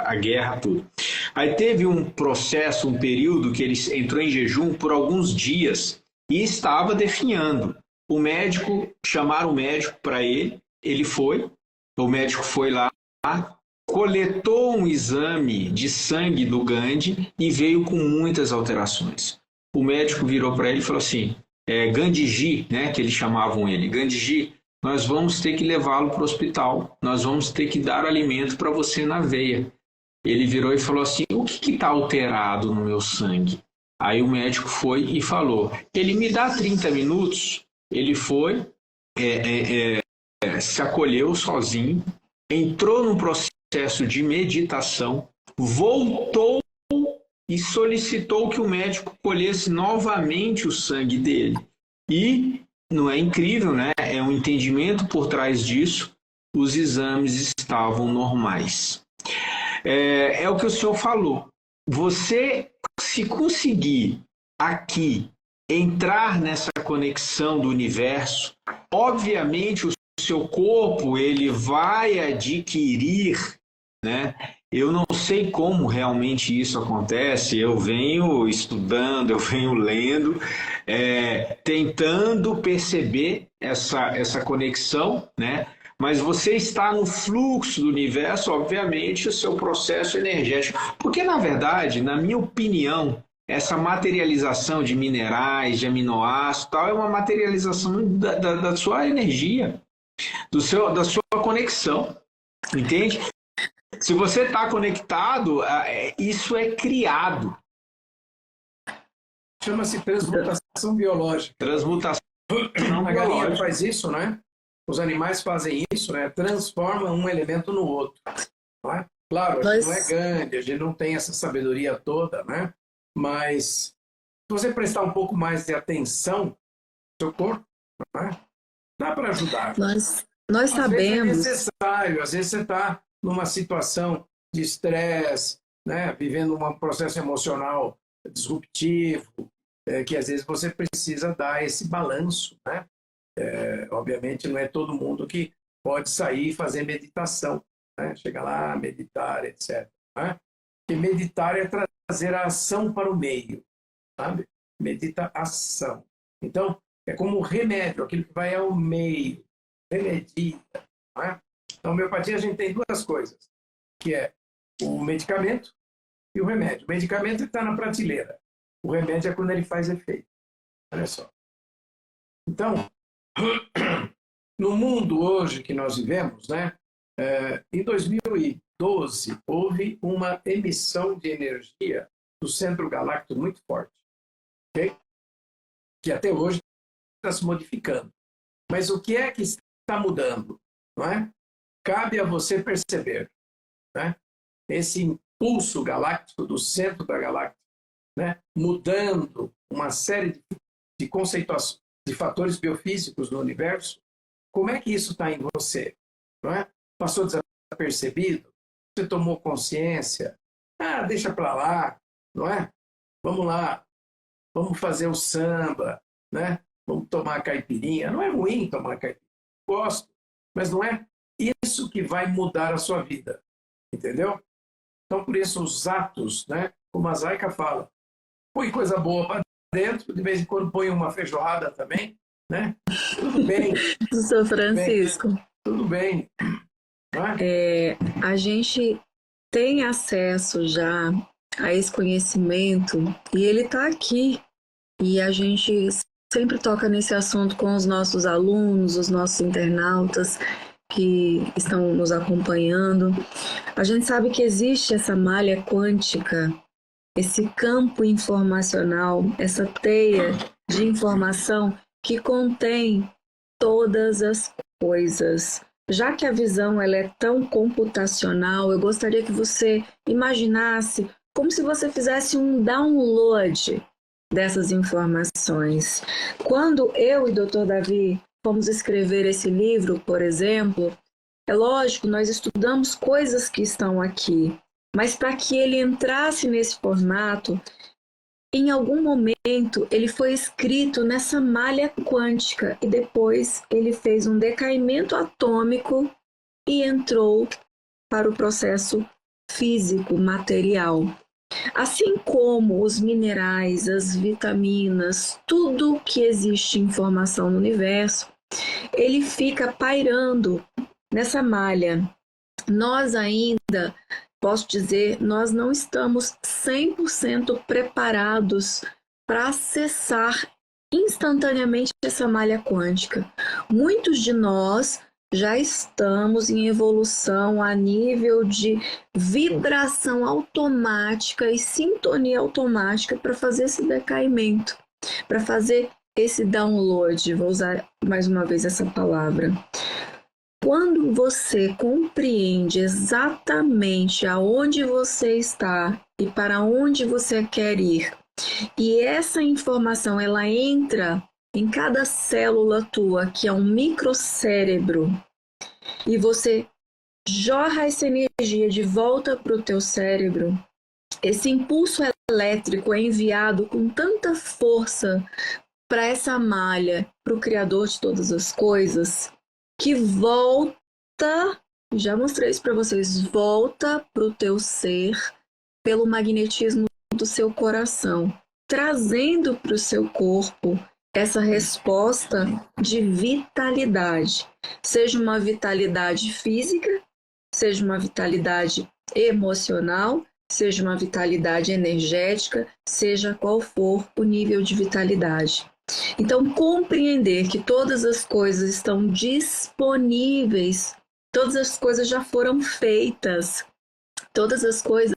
A guerra, tudo. Aí teve um processo, um período que ele entrou em jejum por alguns dias e estava definhando. O médico, chamaram o médico para ele, ele foi, o médico foi lá, coletou um exame de sangue do Gandhi e veio com muitas alterações. O médico virou para ele e falou assim, Gandhiji, né, que eles chamavam ele, Gandhiji, nós vamos ter que levá-lo para o hospital, nós vamos ter que dar alimento para você na veia. Ele virou e falou assim, o que está alterado no meu sangue? Aí o médico foi e falou, ele me dá 30 minutos, ele foi, se acolheu sozinho, entrou num processo de meditação, voltou e solicitou que o médico colhesse novamente o sangue dele. E, não é incrível, né? É um entendimento por trás disso, os exames estavam normais. É o que o senhor falou. Você, se conseguir aqui entrar nessa conexão do universo, obviamente o seu corpo ele vai adquirir, né? Eu não sei como realmente isso acontece, eu venho estudando, eu venho lendo, tentando perceber essa conexão, né? Mas você está no fluxo do universo, obviamente, o seu processo energético. Porque, na verdade, na minha opinião, essa materialização de minerais, de aminoácidos, tal, é uma materialização da sua energia, da sua conexão, entende? Se você está conectado, isso é criado. Chama-se transmutação biológica. Transmutação A galinha faz isso, né? Os animais fazem isso, né? Transformam um elemento no outro. Não é? Claro, a gente não é Gandhi, a gente não tem essa sabedoria toda, né? Mas se você prestar um pouco mais de atenção no seu corpo, né? Dá para ajudar. Nós sabemos. Às vezes é necessário, às vezes você está numa situação de estresse, né? Vivendo um processo emocional disruptivo, que às vezes você precisa dar esse balanço, né? Obviamente não é todo mundo que pode sair e fazer meditação, né? Chegar lá, meditar, etc. Né? Porque meditar é trazer a ação para o meio, sabe? Medita ação. Então, é como remédio, aquilo que vai ao meio, remedita. Né? Na homeopatia a gente tem duas coisas, que é o medicamento e o remédio. O medicamento está na prateleira, o remédio é quando ele faz efeito. Olha só. Então, no mundo hoje que nós vivemos, né, em 2012 houve uma emissão de energia do centro galáctico muito forte, okay? Que até hoje está se modificando. Mas o que é que está mudando? Não é? Cabe a você perceber, né, esse impulso galáctico do centro da galáxia, né, mudando uma série de conceituações, de fatores biofísicos no universo. Como é que isso está em você? Não é? Passou desapercebido? Você tomou consciência? Deixa para lá, não é? Vamos lá, vamos fazer o samba, né? Vamos tomar caipirinha. Não é ruim tomar caipirinha, gosto, mas não é isso que vai mudar a sua vida, entendeu? Então, por isso, os atos, né? Como a Zaika fala, põe coisa boa para dentro, de vez em quando põe uma feijoada também, né? Tudo bem. Sou Francisco. Tudo bem. A gente tem acesso já a esse conhecimento e ele está aqui. e a gente sempre toca nesse assunto com os nossos alunos, os nossos internautas que estão nos acompanhando. A gente sabe que existe essa malha quântica, esse campo informacional, essa teia de informação que contém todas as coisas. Já que a visão ela é tão computacional, eu gostaria que você imaginasse como se você fizesse um download dessas informações. Quando eu e o Dr. Davi fomos escrever esse livro, por exemplo, é lógico, nós estudamos coisas que estão aqui, mas para que ele entrasse nesse formato, em algum momento ele foi escrito nessa malha quântica e depois ele fez um decaimento atômico e entrou para o processo físico, material. Assim como os minerais, as vitaminas, tudo que existe em informação no universo, ele fica pairando nessa malha. Nós ainda, posso dizer, nós não estamos 100% preparados para acessar instantaneamente essa malha quântica. Muitos de nós já estamos em evolução a nível de vibração automática e sintonia automática para fazer esse decaimento, para fazer esse download. Vou usar mais uma vez essa palavra. Quando você compreende exatamente aonde você está e para onde você quer ir, e essa informação ela entra em cada célula tua, que é um microcérebro, e você jorra essa energia de volta para o teu cérebro, esse impulso elétrico é enviado com tanta força para essa malha, para o Criador de todas as coisas, que volta, já mostrei isso para vocês, volta para o teu ser pelo magnetismo do seu coração, trazendo para o seu corpo essa resposta de vitalidade, seja uma vitalidade física, seja uma vitalidade emocional, seja uma vitalidade energética, seja qual for o nível de vitalidade. Então, compreender que todas as coisas estão disponíveis, todas as coisas já foram feitas, todas as coisas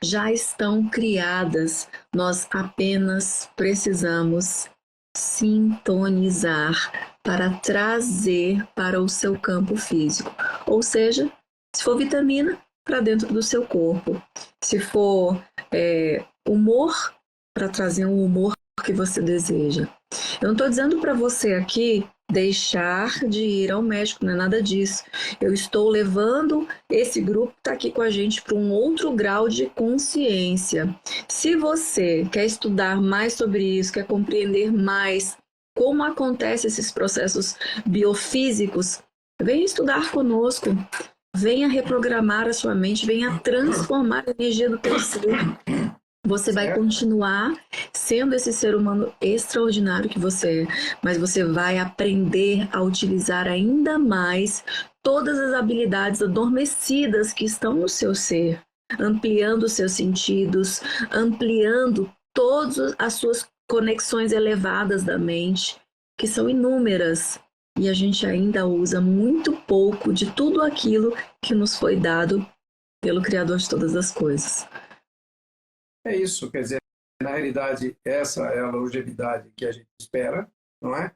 já estão criadas, nós apenas precisamos sintonizar para trazer para o seu campo físico. Ou seja, se for vitamina, para dentro do seu corpo. Se for humor, para trazer um humor que você deseja. Eu não estou dizendo para você aqui deixar de ir ao médico, não é nada disso. Eu estou levando esse grupo que está aqui com a gente para um outro grau de consciência. Se você quer estudar mais sobre isso, quer compreender mais como acontecem esses processos biofísicos, venha estudar conosco, venha reprogramar a sua mente, venha transformar a energia do teu ser. Você vai continuar sendo esse ser humano extraordinário que você é, mas você vai aprender a utilizar ainda mais todas as habilidades adormecidas que estão no seu ser, ampliando os seus sentidos, ampliando todas as suas conexões elevadas da mente, que são inúmeras, e a gente ainda usa muito pouco de tudo aquilo que nos foi dado pelo Criador de todas as coisas. É isso, quer dizer, na realidade, essa é a longevidade que a gente espera, não é?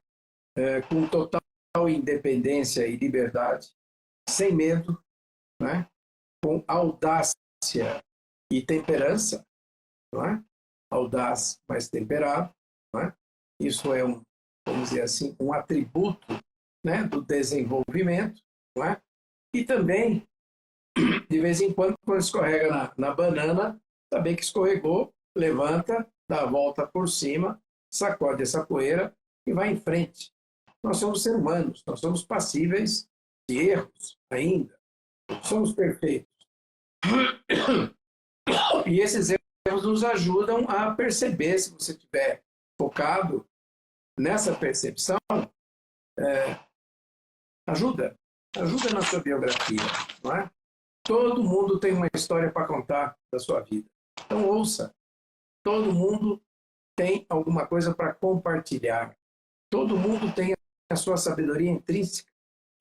Com total independência e liberdade, sem medo, não é? Com audácia e temperança, não é? Audaz, mas temperado, não é? Isso é vamos dizer assim, um atributo, né, do desenvolvimento, não é? E também, de vez em quando escorrega na banana, saber que escorregou, levanta, dá a volta por cima, sacode essa poeira e vai em frente. Nós somos seres humanos, nós somos passíveis de erros ainda, somos perfeitos. E esses erros nos ajudam a perceber, se você estiver focado nessa percepção, ajuda na sua biografia, não é? Todo mundo tem uma história para contar da sua vida. Então ouça, todo mundo tem alguma coisa para compartilhar. Todo mundo tem a sua sabedoria intrínseca,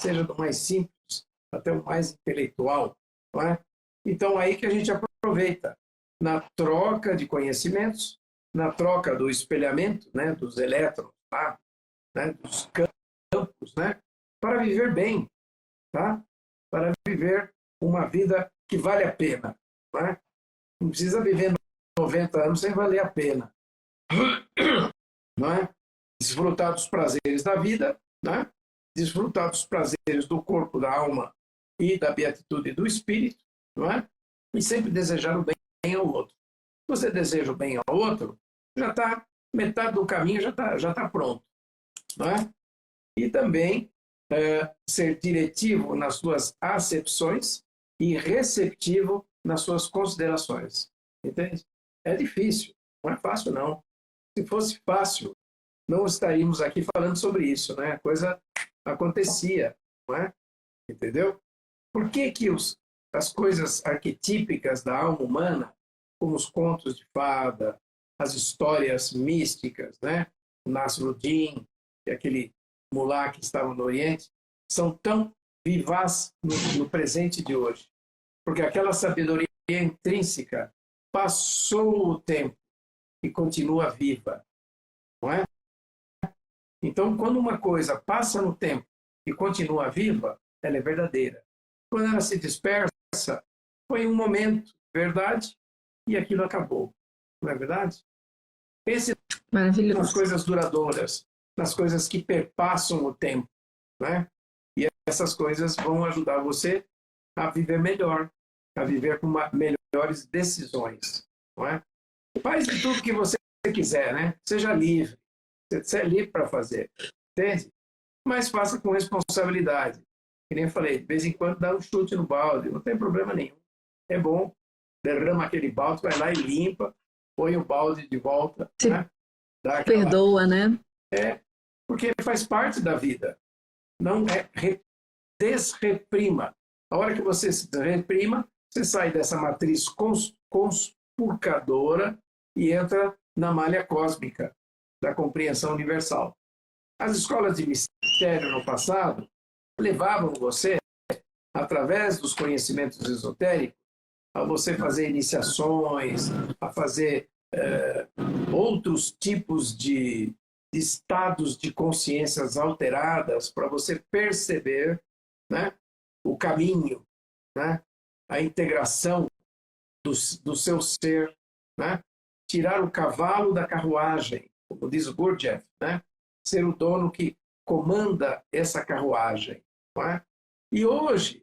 seja do mais simples até o mais intelectual, não é? Então, aí que a gente aproveita na troca de conhecimentos, na troca do espelhamento, né, dos elétrons, tá? Né, dos campos, né, para viver bem, tá? Para viver uma vida que vale a pena. Não é? Não precisa viver 90 anos sem valer a pena. Não é? Desfrutar dos prazeres da vida, né? Desfrutar dos prazeres do corpo, da alma e da beatitude do espírito, não é? E sempre desejar o bem ao outro. Se você deseja o bem ao outro, já está, metade do caminho já tá pronto. Não é? E também ser diretivo nas suas acepções e receptivo nas suas considerações. Entende? É difícil, não é fácil não. Se fosse fácil, não estaríamos aqui falando sobre isso, né? A coisa acontecia, não é? Entendeu? Por que que as coisas arquetípicas da alma humana, como os contos de fada, as histórias místicas, né? Nasruddin, aquele mulá que estava no Oriente, são tão vivaz no presente de hoje? Porque aquela sabedoria intrínseca passou o tempo e continua viva, não é? Então, quando uma coisa passa no tempo e continua viva, ela é verdadeira. Quando ela se dispersa, foi um momento, verdade, e aquilo acabou. Não é verdade? Pense nas coisas duradouras, nas coisas que perpassam o tempo, né? E essas coisas vão ajudar você a viver melhor, a viver com melhores decisões, não é? Faz de tudo que você quiser, né? Seja livre. Você é livre para fazer, entende? Mas faça com responsabilidade. Que nem eu falei, de vez em quando dá um chute no balde, não tem problema nenhum. É bom, derrama aquele balde, vai lá e limpa, põe o balde de volta. Né? Perdoa, né? É, porque faz parte da vida. Não é desreprima. A hora que você se reprima, você sai dessa matriz conspurcadora e entra na malha cósmica da compreensão universal. As escolas de mistério no passado levavam você, através dos conhecimentos esotéricos, a você fazer iniciações, a fazer outros tipos de estados de consciências alteradas para você perceber, né, o caminho, né, a integração do seu ser, né, tirar o cavalo da carruagem, como diz o Gurdjieff, né, ser o dono que comanda essa carruagem. Não é? E hoje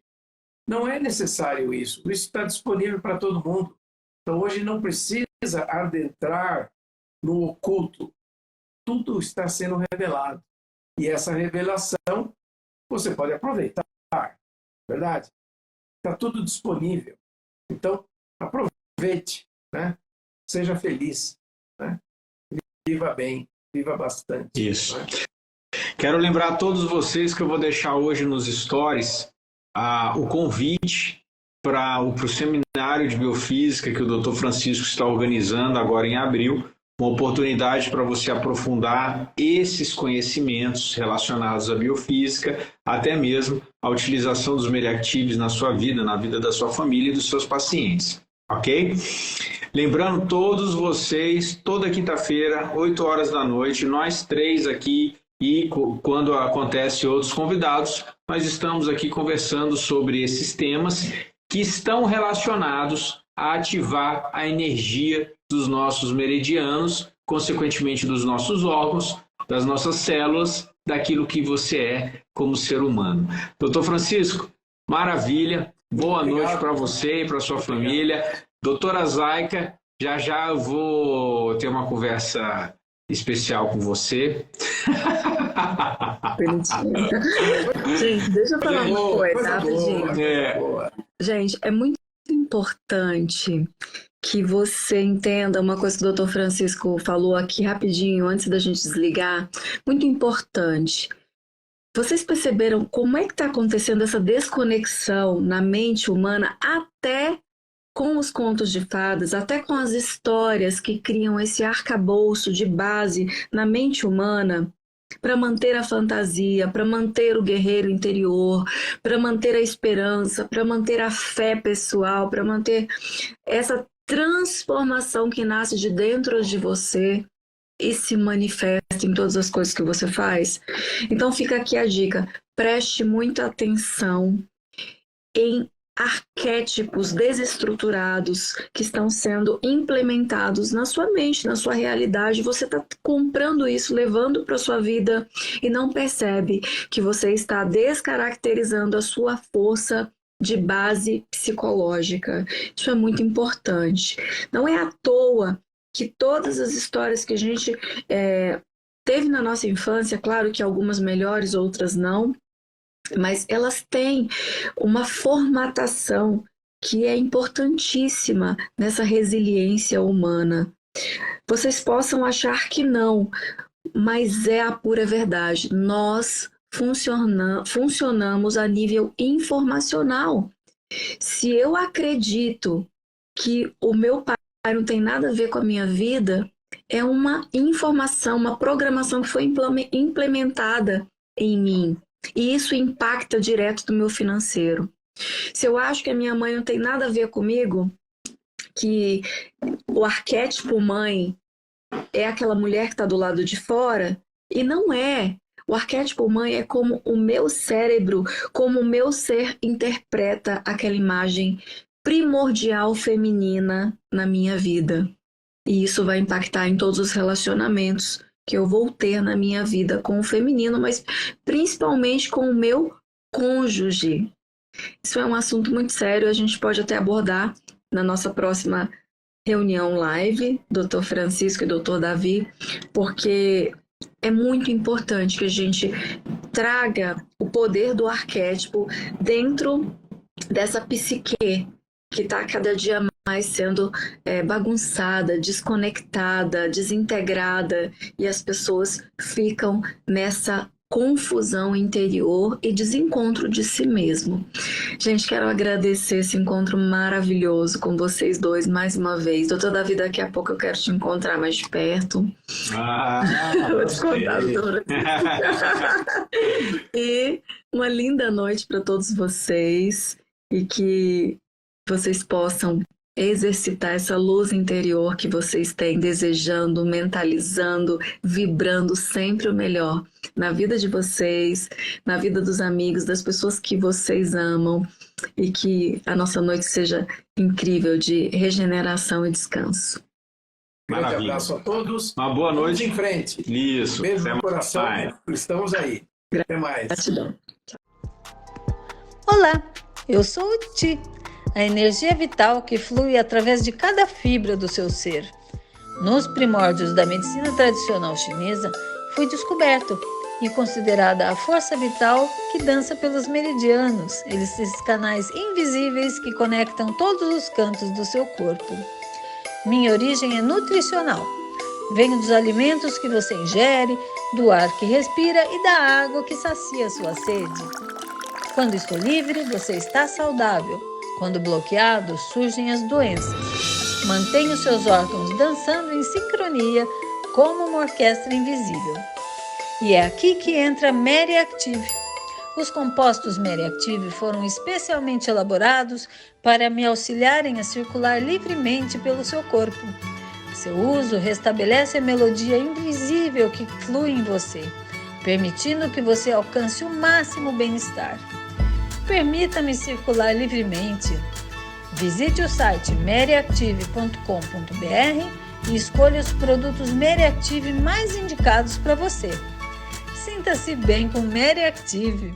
não é necessário isso. Isso está disponível para todo mundo. Então hoje não precisa adentrar no oculto. Tudo está sendo revelado. E essa revelação você pode aproveitar. Verdade? Está tudo disponível. Então aproveite, né? Seja feliz, né? Viva bem, viva bastante. Isso. Né? Quero lembrar a todos vocês que eu vou deixar hoje nos stories o convite para o seminário de biofísica que o Dr. Francisco está organizando agora em abril, uma oportunidade para você aprofundar esses conhecimentos relacionados à biofísica, até mesmo a utilização dos Meriactives na sua vida, na vida da sua família e dos seus pacientes. Ok? Lembrando todos vocês, toda quinta-feira, 8 horas da noite, nós três aqui, e quando acontece outros convidados, nós estamos aqui conversando sobre esses temas que estão relacionados a ativar a energia dos nossos meridianos, consequentemente dos nossos órgãos, das nossas células, daquilo que você é como ser humano. Doutor Francisco, maravilha, boa noite para você e para sua família. Doutora Zaika, já eu vou ter uma conversa especial com você. Gente, deixa eu falar uma coisa rapidinho. Gente, é muito importante que você entenda uma coisa que o Dr. Francisco falou aqui rapidinho, antes da gente desligar. Muito importante. Vocês perceberam como é que está acontecendo essa desconexão na mente humana até com os contos de fadas, até com as histórias que criam esse arcabouço de base na mente humana, para manter a fantasia, para manter o guerreiro interior, para manter a esperança, para manter a fé pessoal, para manter essa transformação que nasce de dentro de você e se manifesta em todas as coisas que você faz. Então fica aqui a dica, preste muita atenção em arquétipos desestruturados que estão sendo implementados na sua mente, na sua realidade. Você está comprando isso, levando para a sua vida e não percebe que você está descaracterizando a sua força de base psicológica. Isso é muito importante. Não é à toa que todas as histórias que a gente teve na nossa infância, claro que algumas melhores, outras não, mas elas têm uma formatação que é importantíssima nessa resiliência humana. Vocês possam achar que não, mas é a pura verdade. Nós funcionamos a nível informacional. Se eu acredito que o meu pai não tem nada a ver com a minha vida, é uma informação, uma programação que foi implementada em mim. E isso impacta direto do meu financeiro. Se eu acho que a minha mãe não tem nada a ver comigo, que o arquétipo mãe é aquela mulher que está do lado de fora, e não é. O arquétipo mãe é como o meu cérebro, como o meu ser interpreta aquela imagem primordial feminina na minha vida. E isso vai impactar em todos os relacionamentos que eu vou ter na minha vida com o feminino, mas principalmente com o meu cônjuge. Isso é um assunto muito sério, a gente pode até abordar na nossa próxima reunião live, Dr. Francisco e Dr. Davi, porque é muito importante que a gente traga o poder do arquétipo dentro dessa psique que está cada dia mais sendo bagunçada, desconectada, desintegrada, e as pessoas ficam nessa confusão interior e desencontro de si mesmo. Gente, quero agradecer esse encontro maravilhoso com vocês dois mais uma vez. Doutor Davi, daqui a pouco eu quero te encontrar mais de perto. Vou te contar, doutora. E uma linda noite para todos vocês, e que vocês possam exercitar essa luz interior que vocês têm, desejando, mentalizando, vibrando sempre o melhor na vida de vocês, na vida dos amigos, das pessoas que vocês amam, e que a nossa noite seja incrível de regeneração e descanso. Grande abraço a todos. Uma boa noite. Vamos em frente. Isso. Beijo Até no coração. mais. Estamos aí. Até mais. Gratidão. Olá, eu sou o Ti, a energia vital que flui através de cada fibra do seu ser. Nos primórdios da medicina tradicional chinesa, foi descoberto e considerada a força vital que dança pelos meridianos, esses canais invisíveis que conectam todos os cantos do seu corpo. Minha origem é nutricional. Venho dos alimentos que você ingere, do ar que respira e da água que sacia sua sede. Quando estou livre, você está saudável. Quando bloqueado, surgem as doenças. Mantenha os seus órgãos dançando em sincronia como uma orquestra invisível. E é aqui que entra Mary Active. Os compostos Mary Active foram especialmente elaborados para me auxiliarem a circular livremente pelo seu corpo. Seu uso restabelece a melodia invisível que flui em você, permitindo que você alcance o máximo bem-estar. Permita-me circular livremente. Visite o site maryactive.com.br e escolha os produtos Mary Active mais indicados para você. Sinta-se bem com Mary Active.